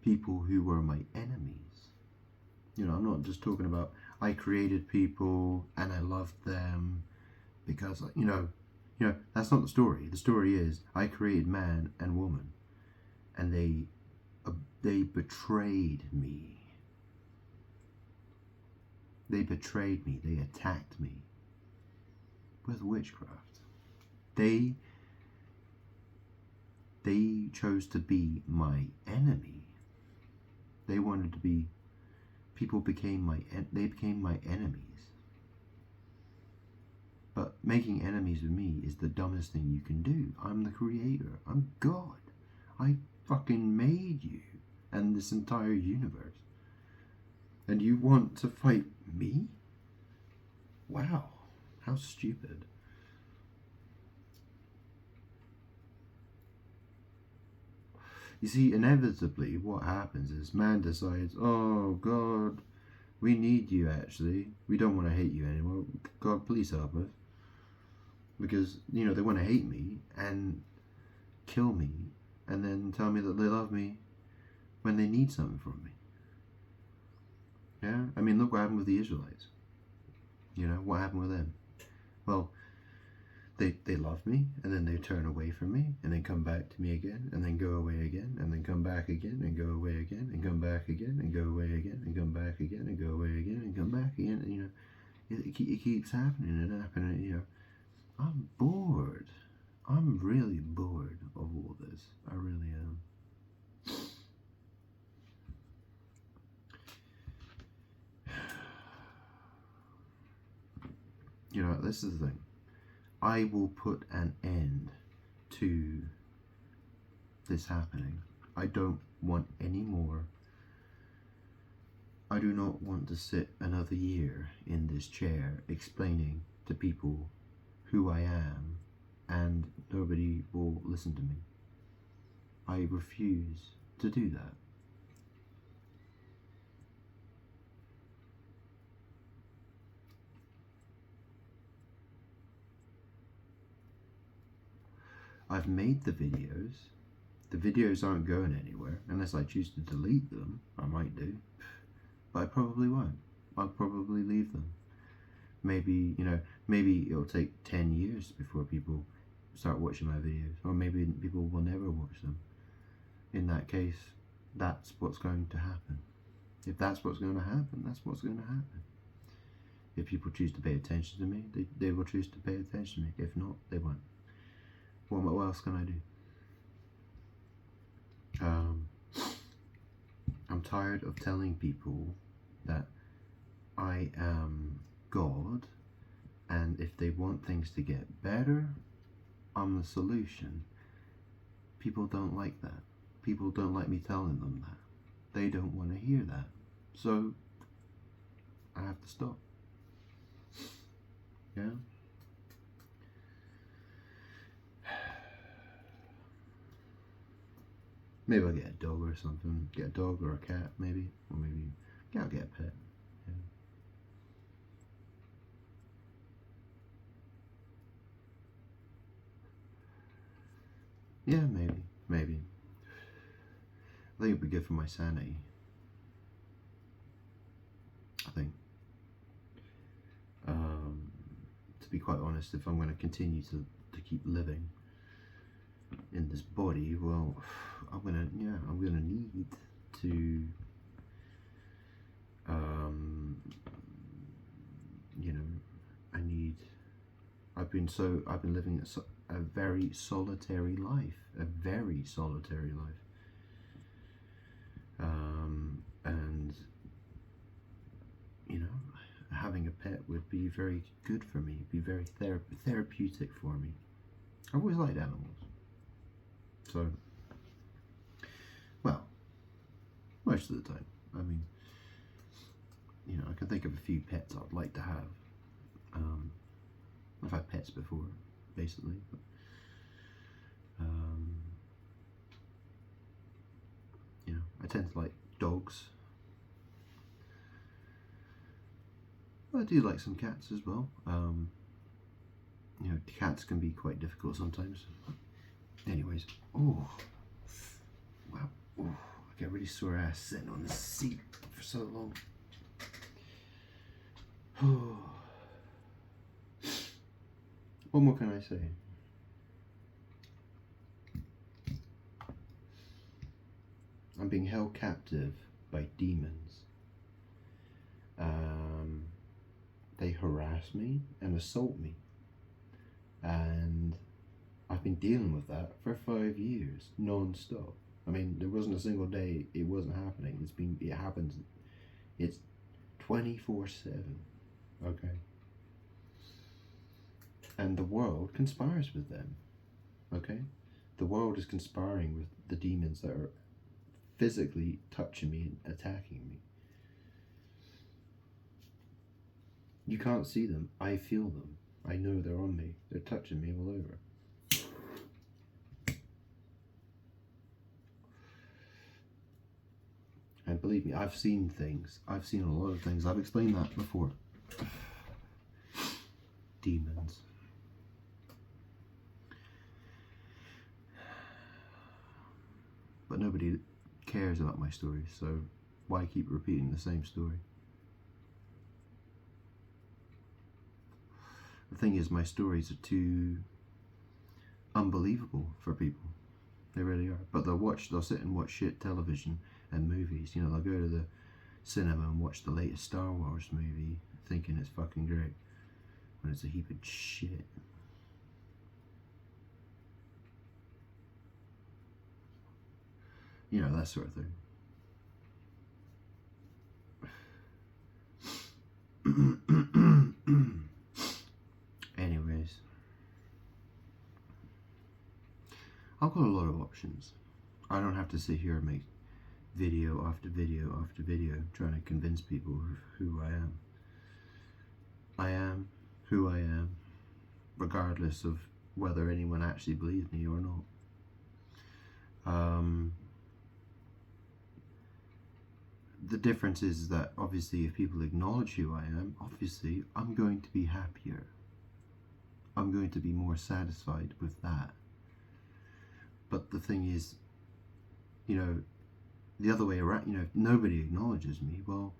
People who were my enemies. You know, I'm not just talking about I created people and I loved them because, you know, that's not the story. The story is I created man and woman, and they betrayed me. They betrayed me. They attacked me with witchcraft. They chose to be my enemy. They wanted to be, people became they became my enemies. But making enemies of me is the dumbest thing you can do. I'm the creator. I'm God. I fucking made you and this entire universe. And you want to fight me? Wow, how stupid. You see, inevitably what happens is man decides, oh God, we need you actually. We don't want to hate you anymore. God, please help us. Because, you know, they want to hate me and kill me and then tell me that they love me when they need something from me. Yeah? I mean, look what happened with the Israelites. You know, what happened with them? Well, they love me, and then they turn away from me, and then come back to me again, and then go away again, and then come back again, and go away again, and come back again, and go away again, and come back again, and go away again, and come back again. And, you know, it keeps happening and happening. You know, I'm bored. I'm really bored of all this. I really am. You know, this is the thing. I will put an end to this happening. I don't want any more. I do not want to sit another year in this chair explaining to people who I am and nobody will listen to me. I refuse to do that. I've made the videos. The videos aren't going anywhere unless I choose to delete them. I might do, but I probably won't. I'll probably leave them. Maybe, you know, maybe it'll take 10 years before people start watching my videos, or maybe people will never watch them. In that case, that's what's going to happen. If that's what's going to happen, that's what's going to happen. If people choose to pay attention to me, they will choose to pay attention to me. If not, they won't. What else can I do? I'm tired of telling people that I am God, and if they want things to get better, I'm the solution. People don't like that. People don't like me telling them that. They don't want to hear that. So I have to stop. Yeah? Maybe I'll get a dog or something. Get a dog or a cat, maybe. Or maybe I'll get a pet. Yeah, maybe. I think it'd be good for my sanity. I think. To be quite honest, if I'm going to continue to keep living in this body, well, I'm gonna need to, you know, I've been living a very solitary life, and you know, having a pet would be very good for me, be very therapeutic for me. I've always liked animals. So, well, most of the time. I mean, you know, I can think of a few pets I'd like to have. I've had pets before, basically. But, you know, I tend to like dogs. I do like some cats as well. You know, cats can be quite difficult sometimes. Anyways, oh, wow, oh, I get really sore ass sitting on the seat for so long. What more can I say? I'm being held captive by demons. They harass me and assault me, and I've been dealing with that for 5 years non-stop. I mean, there wasn't a single day it wasn't happening. It happens. It's 24/7. Okay. And the world conspires with them. Okay. The world is conspiring with the demons that are physically touching me and attacking me. You can't see them. I feel them. I know they're on me. They're touching me all over. And believe me, I've seen things. I've seen a lot of things. I've explained that before. Demons. But nobody cares about my story, so why keep repeating the same story? The thing is, my stories are too unbelievable for people. They really are. But they'll sit and watch shit television and movies. You know, they'll go to the cinema and watch the latest Star Wars movie thinking it's fucking great when it's a heap of shit. You know, that sort of thing. Anyways, I've got a lot of options. I don't have to sit here and make video after video after video trying to convince people who I am. I am who I am, regardless of whether anyone actually believes me or not. The difference is that obviously if people acknowledge who I am, obviously I'm going to be happier. I'm going to be more satisfied with that. But the thing is, you know, the other way around, you know, if nobody acknowledges me, well,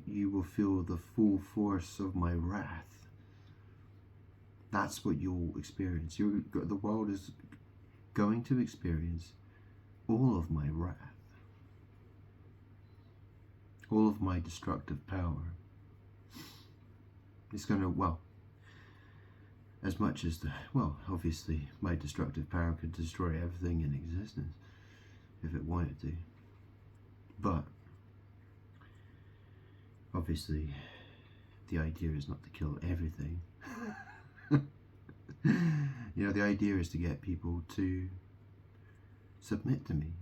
you will feel the full force of my wrath. That's what you'll experience. The world is going to experience all of my wrath. All of my destructive power. It's going to, well, as much as obviously my destructive power could destroy everything in existence if it wanted to. But obviously the idea is not to kill everything. You know, the idea is to get people to submit to me.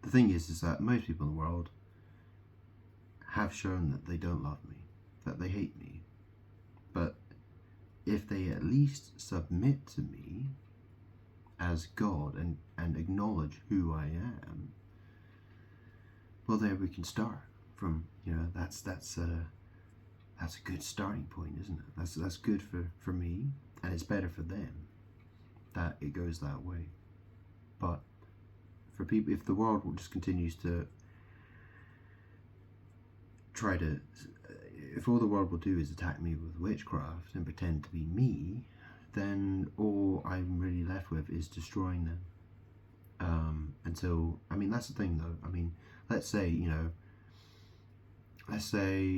The thing is that most people in the world have shown that they don't love me, that they hate me. But if they at least submit to me as God and acknowledge who I am, well, there we can start from. You know, that's a good starting point, isn't it? That's good for me, and it's better for them that it goes that way. But for people, if the world just continues to try to, if all the world will do is attack me with witchcraft and pretend to be me, then all I'm really left with is destroying them. Until, I mean, that's the thing though. I mean, let's say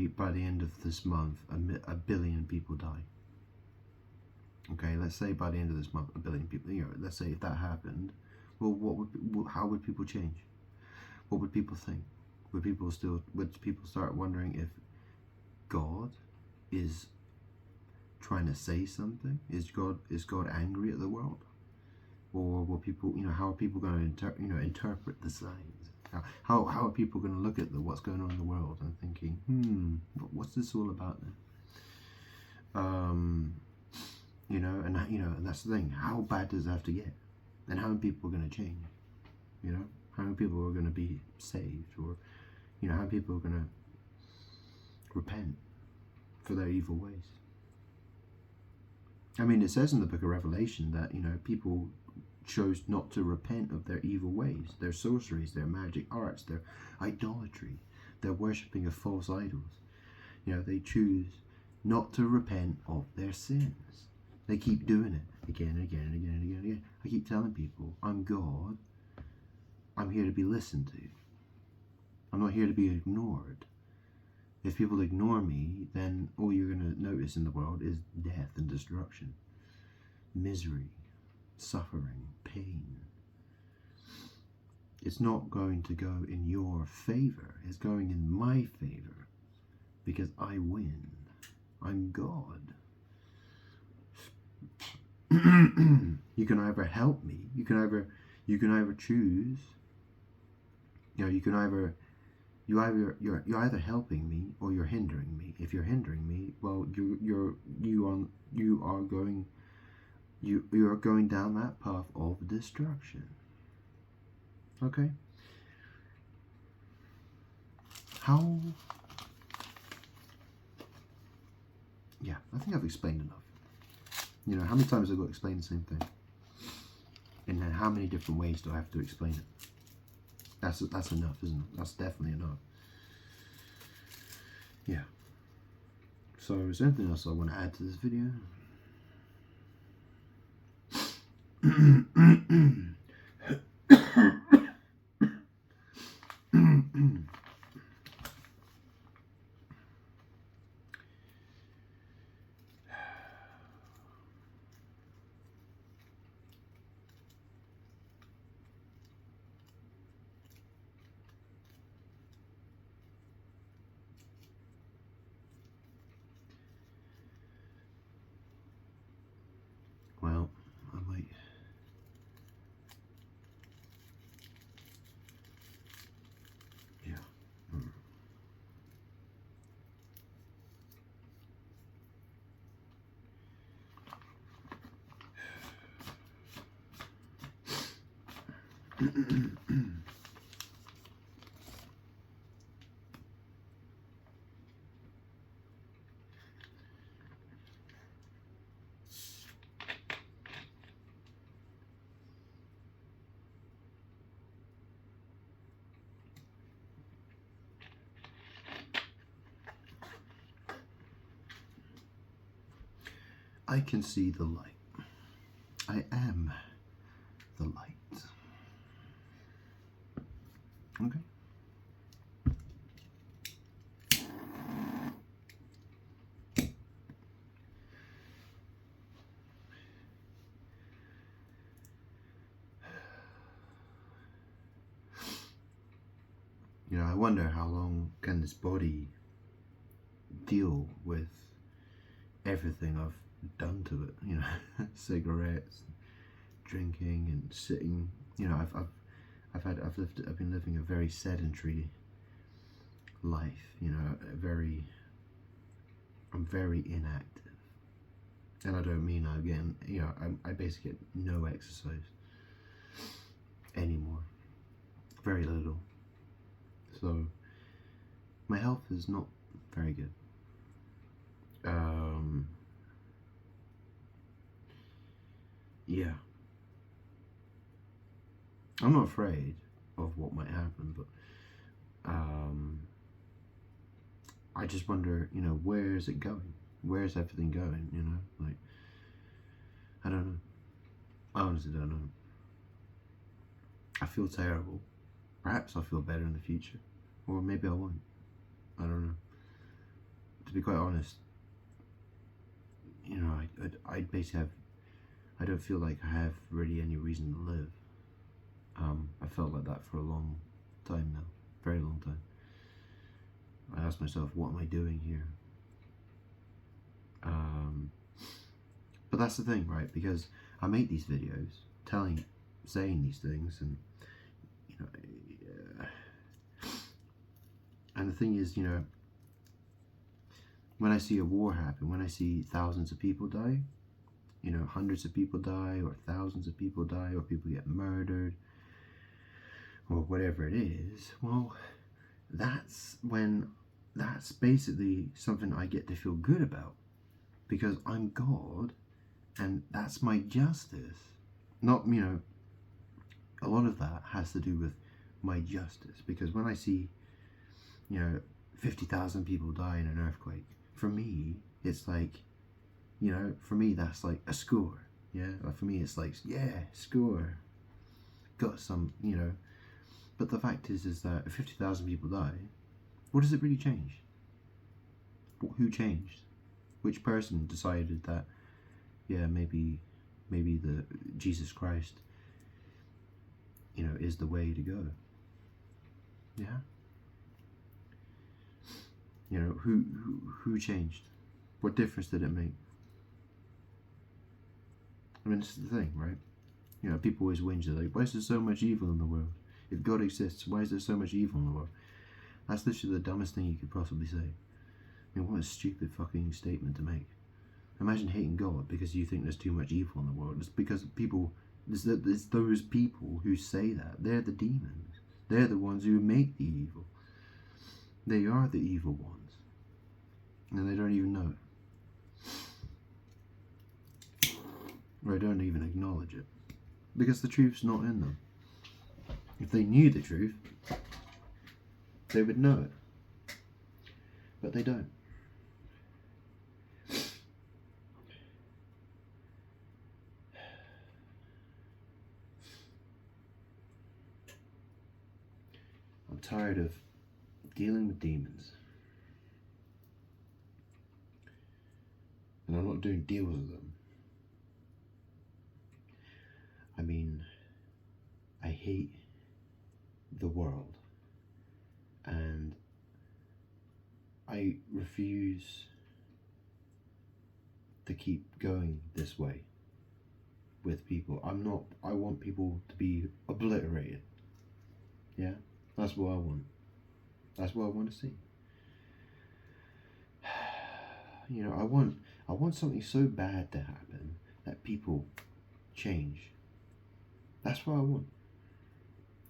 by the end of this month, a billion people die. Okay, let's say by the end of this month, a billion people. You know, let's say if that happened, well, how would people change? What would people think? Would people start wondering if God is trying to say something? Is God angry at the world? Or will people, you know, how are people going to interpret the signs? How are people going to look at what's going on in the world and thinking, what's this all about then? You know, and that's the thing. How bad does it have to get? And how are people going to change? You know, how many people are going to be saved, or you know, how people are going to repent for their evil ways? I mean, it says in the book of Revelation that, you know, people chose not to repent of their evil ways, their sorceries, their magic arts, their idolatry, their worshipping of false idols. You know, they choose not to repent of their sins. They keep doing it again and again and again and again and again. I keep telling people, I'm God. I'm here to be listened to. I'm not here to be ignored. If people ignore me, then all you're going to notice in the world is death and destruction, misery, suffering, pain. It's not going to go in your favor. It's going in my favor because I win. I'm God. You can either help me. You can either choose. You're either helping me or you're hindering me. If you're hindering me, well, you are going down that path of destruction. Okay? How? Yeah, I think I've explained enough. How many times have I got to explain the same thing? And then how many different ways do I have to explain it? That's enough, isn't it? That's definitely enough. Yeah. So is there anything else I want to add to this video? Well, I might. Yeah. I can see the light. I am the light. Okay. I wonder how long can this body deal with everything I've done to it. Cigarettes, drinking, and sitting. I've been living a very sedentary life. I'm very inactive, and I don't mean I basically get no exercise anymore, very little. So my health is not very good. Yeah. I'm not afraid of what might happen, but I just wonder, where is it going? Where is everything going? I don't know. I honestly don't know. I feel terrible. Perhaps I'll feel better in the future, or maybe I won't. I don't know. To be quite honest, I basically I don't feel like I have really any reason to live. I felt like that for a long time now, very long time. I asked myself, what am I doing here? But that's the thing, right? Because I make these videos saying these things, and and the thing is, when I see a war happen, when I see thousands of people die, hundreds of people die, or thousands of people die, or people get murdered, or whatever it is, well, that's basically something I get to feel good about, because I'm God, and that's my justice. Not, a lot of that has to do with my justice, because when I see, 50,000 people die in an earthquake, for me, it's like, for me, that's like a score. Yeah, for me, it's like, yeah, score. Got some, But the fact is that if 50,000 people die, what does it really change? Who changed? Which person decided that, yeah, maybe the Jesus Christ, is the way to go? Yeah. Who changed? What difference did it make? I mean, this is the thing, right? People always whinge, they're like, why is there so much evil in the world? If God exists, why is there so much evil in the world? That's literally the dumbest thing you could possibly say. I mean, what a stupid fucking statement to make. Imagine hating God because you think there's too much evil in the world. It's because it's those people who say that. They're the demons. They're the ones who make the evil. They are the evil ones. And they don't even know it. Or they don't even acknowledge it. Because the truth's not in them. If they knew the truth, they would know it. But they don't. I'm tired of dealing with demons. And I'm not doing deals with them. I mean, I hate the world. And I refuse to keep going this way with people. I want people to be obliterated. Yeah? That's what I want. That's what I want to see. I want something so bad to happen that people change. That's what I want.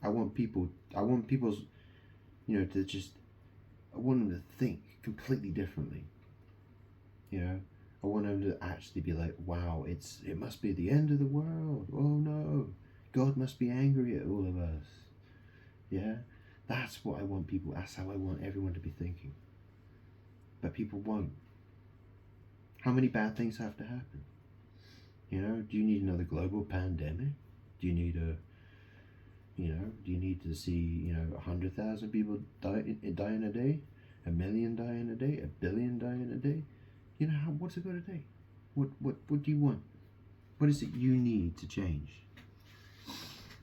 I want people's, I want them to think completely differently. I want them to actually be like, wow, it must be the end of the world. Oh no, God must be angry at all of us. Yeah, that's what I want people, that's how I want everyone to be thinking. But people won't. How many bad things have to happen? Do you need another global pandemic? Do you need to see, 100,000 people die in a day? 1 million die in a day? 1 billion die in a day? What's a good a day? What do you want? What is it you need to change?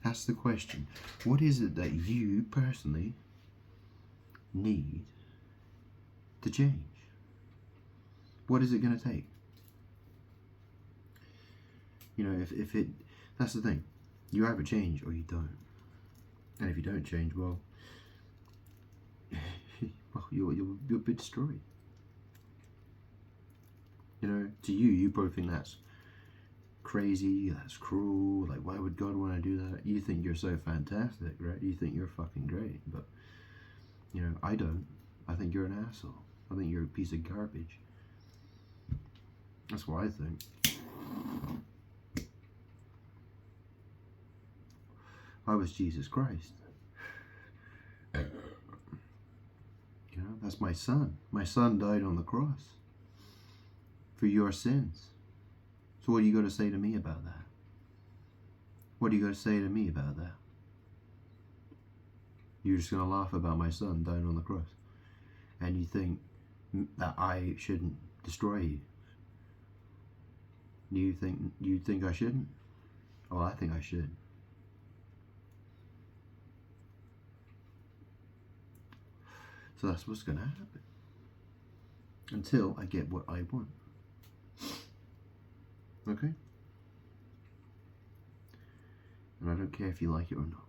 That's the question. What is it that you personally need to change? What is it going to take? If it, that's the thing. You either change or you don't. And if you don't change, well, you'll be destroyed. To you both think that's crazy, that's cruel, like why would God want to do that? You think you're so fantastic, right? You think you're fucking great, but I don't. I think you're an asshole. I think you're a piece of garbage. That's what I think. I was Jesus Christ. That's my son. My son died on the cross for your sins. So what are you going to say to me about that? What are you going to say to me about that? You're just going to laugh about my son dying on the cross. And you think that I shouldn't destroy you. You think I shouldn't? Oh, I think I should. So that's what's going to happen. Until I get what I want. Okay? And I don't care if you like it or not.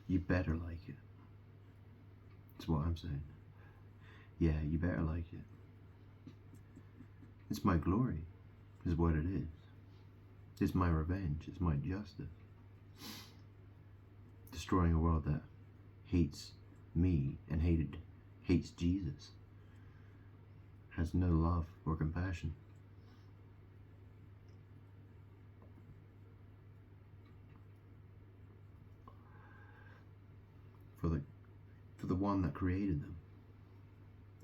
You better like it. That's what I'm saying. Yeah, you better like it. It's my glory, is what it is. It's my revenge. It's my justice. Destroying a world that hates me and hates Jesus. Has no love or compassion. For the one that created them.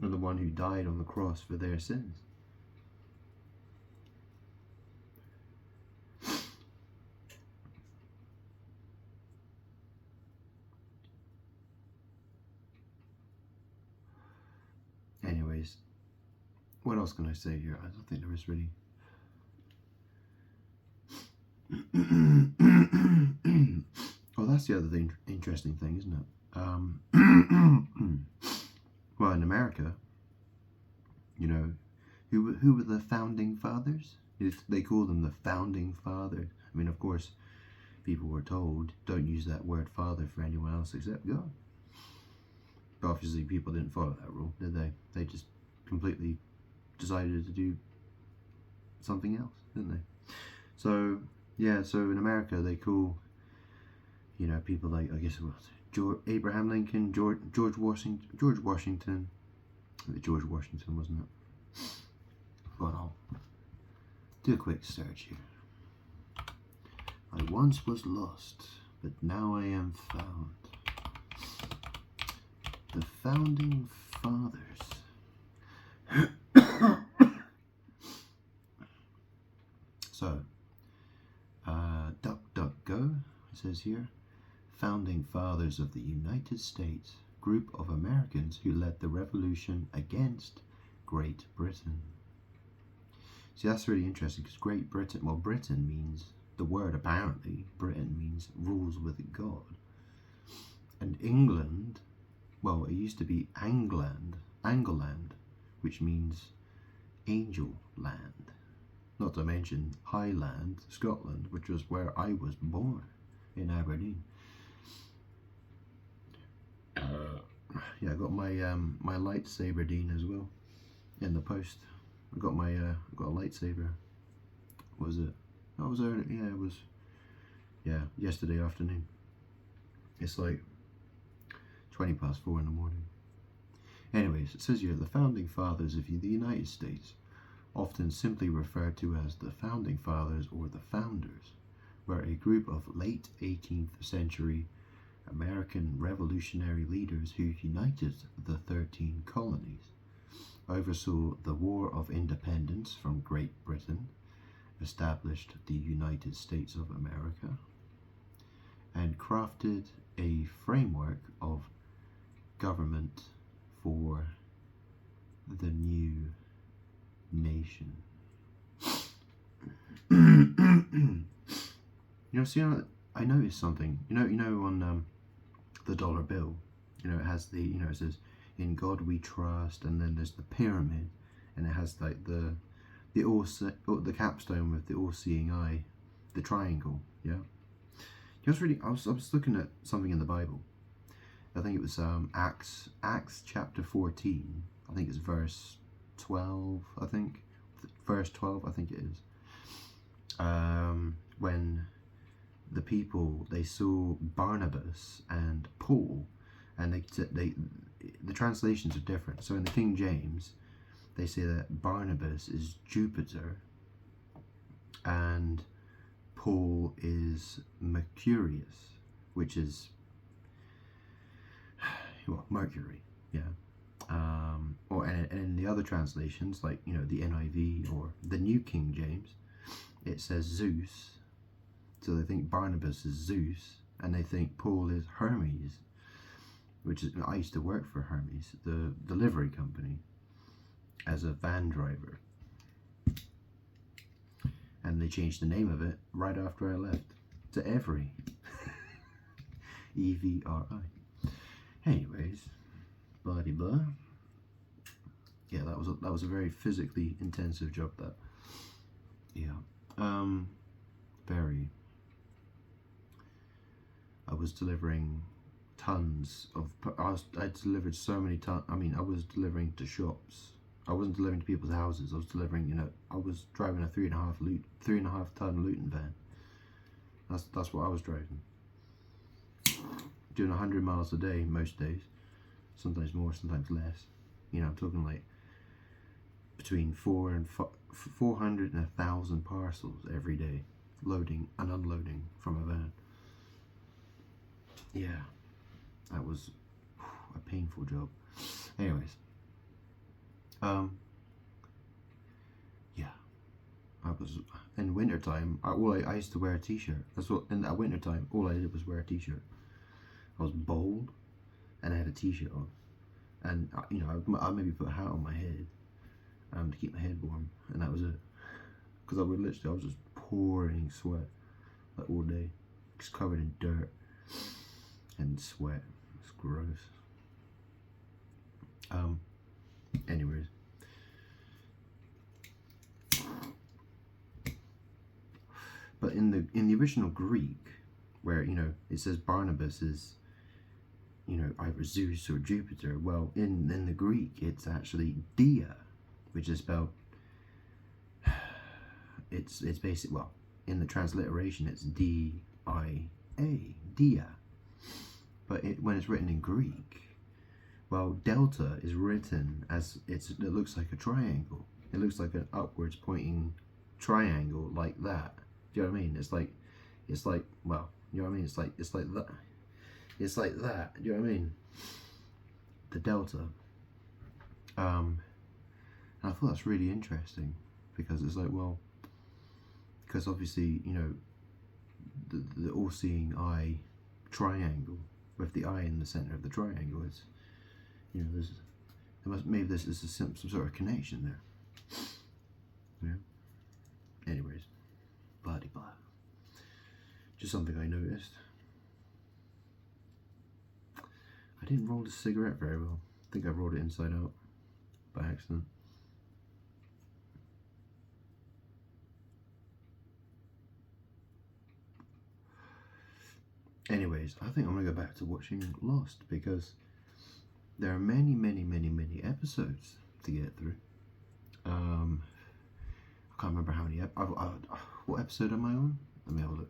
Or the one who died on the cross for their sins. Anyways, what else can I say here? I don't think there is really. Oh, that's the other thing, interesting thing, isn't it? Well, in America, you know, who were the founding fathers? They call them the founding fathers. I mean, of course, people were told don't use that word father for anyone else except God. But obviously, people didn't follow that rule, did they? They just completely decided to do something else, didn't they? So yeah, so in America they call, you know, people like, I guess it was Abraham Lincoln, George Washington. I think George Washington, wasn't it? But I'll do a quick search here. I once was lost, but now I am found. The founding fathers. So, DuckDuckGo, it says here, founding fathers of the United States, group of Americans who led the revolution against Great Britain. See, that's really interesting because Great Britain, well, Britain means, the word apparently, Britain means rules with God. And England, well, it used to be Angland, which means angel land. Not to mention Highland, Scotland, which was where I was born, in Aberdeen. Yeah, I got my my lightsaber Dean as well in the post. I got my got a lightsaber. What was it? That was early. Yeah, it was. Yeah, yesterday afternoon. It's like 4:20 in the morning. Anyways, it says here the founding fathers of the United States, often simply referred to as the founding fathers or the founders, were a group of late 18th century American revolutionary leaders who united the 13 colonies, oversaw the War of Independence from Great Britain, established the United States of America, and crafted a framework of government for the new nation. You know, see, I noticed something. You know, on the dollar bill, you know, it has the, you know, it says, "In God we trust," and then there's the pyramid, and it has like the capstone with the all-seeing eye, the triangle. Yeah, it was really. I was looking at something in the Bible. I think it was Acts chapter 14. I think it's verse 12. I think verse 12. I think it is. When the people, they saw Barnabas and Paul, and the translations are different. So in the King James, they say that Barnabas is Jupiter and Paul is Mercurius, which is, well, Mercury, yeah. And in the other translations, like, you know, the NIV or the New King James, it says Zeus. So they think Barnabas is Zeus, and they think Paul is Hermes, which is, I used to work for Hermes, the delivery company, as a van driver. And they changed the name of it right after I left to Every. EVRI. Anyways, bloody blah. Yeah, that was a very physically intensive job. That. Yeah. Very. I was delivering tons of. I delivered so many tons. I mean, I was delivering to shops. I wasn't delivering to people's houses. I was delivering. You know, I was driving a 3.5 ton Luton van. That's what I was driving. Doing 100 miles a day most days. Sometimes more, sometimes less. You know, I'm talking like between 400 and 1,000 parcels every day, loading and unloading from a van. Yeah, that was a painful job. Anyways, yeah, I was in wintertime. I used to wear a t-shirt. That's what in that wintertime. All I did was wear a t-shirt. I was bold, and I had a t-shirt on. and you know, I maybe put a hat on my head to keep my head warm, and that was it. Because I was just pouring sweat like all day, just covered in dirt and sweat. It's gross. Anyways, but in the original Greek, where you know it says Barnabas is, you know, either Zeus or Jupiter. Well, in the Greek, it's actually Dia, which is spelled. It's basic. Well, in the transliteration, it's D-I-A, Dia. But when it's written in Greek, well, delta is written as it looks like a triangle. It looks like an upwards pointing triangle like that. Do you know what I mean? It's like well, you know what I mean? It's like that. It's like that. Do you know what I mean? The delta. And I thought that's really interesting because it's like, well, because obviously, you know, the all-seeing eye triangle with the eye in the center of the triangle is, you know, maybe this is some sort of connection there. Yeah. Anyways, blah de blah. Just something I noticed. I didn't roll the cigarette very well. I think I rolled it inside out by accident. Anyways, I think I'm going to go back to watching Lost because there are many episodes to get through. I can't remember how many. What episode am I on? Let me have a look.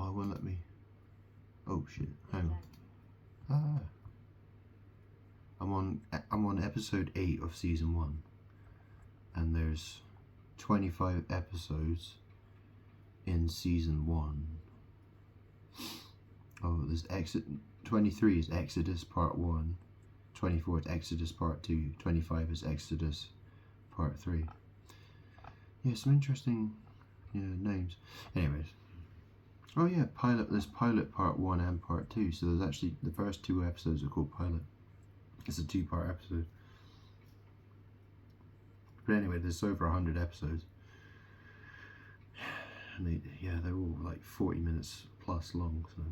Oh, it won't let me. Oh shit! Hang on. I'm on episode 8 of season 1, and there's 25 episodes in season 1. Oh, there's 23 is Exodus part 1, 24 is Exodus part 2, 25 is Exodus part 3. Yeah, some interesting, you know, names. Anyways, oh yeah, there's pilot part 1 and part 2. So there's actually the first 2 episodes are called pilot. It's a 2-part episode. But anyway, there's over 100 episodes. And they're all like 40 minutes plus long, so.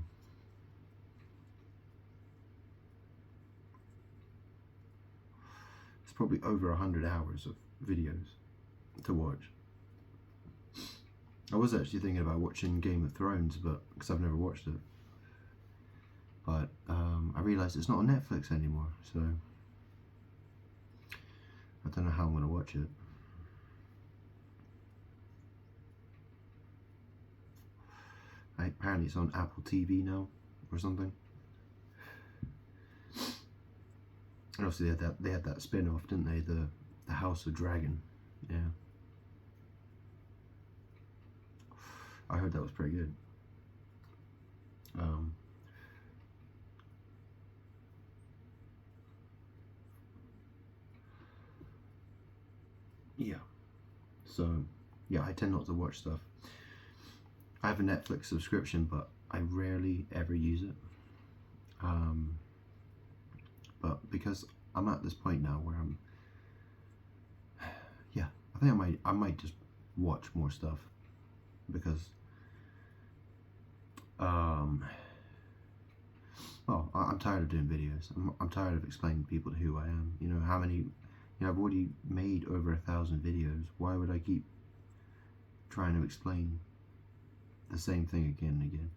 It's probably over 100 hours of videos to watch. I was actually thinking about watching Game of Thrones, but because I've never watched it. But I realised it's not on Netflix anymore, so I don't know how I'm going to watch it. Apparently it's on Apple TV now, or something. And obviously they had that spin-off, didn't they? The House of Dragon. Yeah. I heard that was pretty good. Yeah. So, yeah, I tend not to watch stuff. I have a Netflix subscription, but I rarely ever use it. But because I'm at this point now where I think I might just watch more stuff because, well, I'm tired of doing videos. I'm tired of explaining to people who I am. You know how many. You know, I've already made over 1,000 videos. Why would I keep trying to explain the same thing again and again?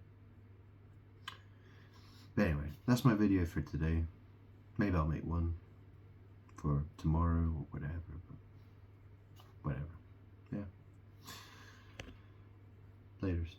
But anyway, that's my video for today. Maybe I'll make one for tomorrow or whatever. But whatever. Yeah. Laters.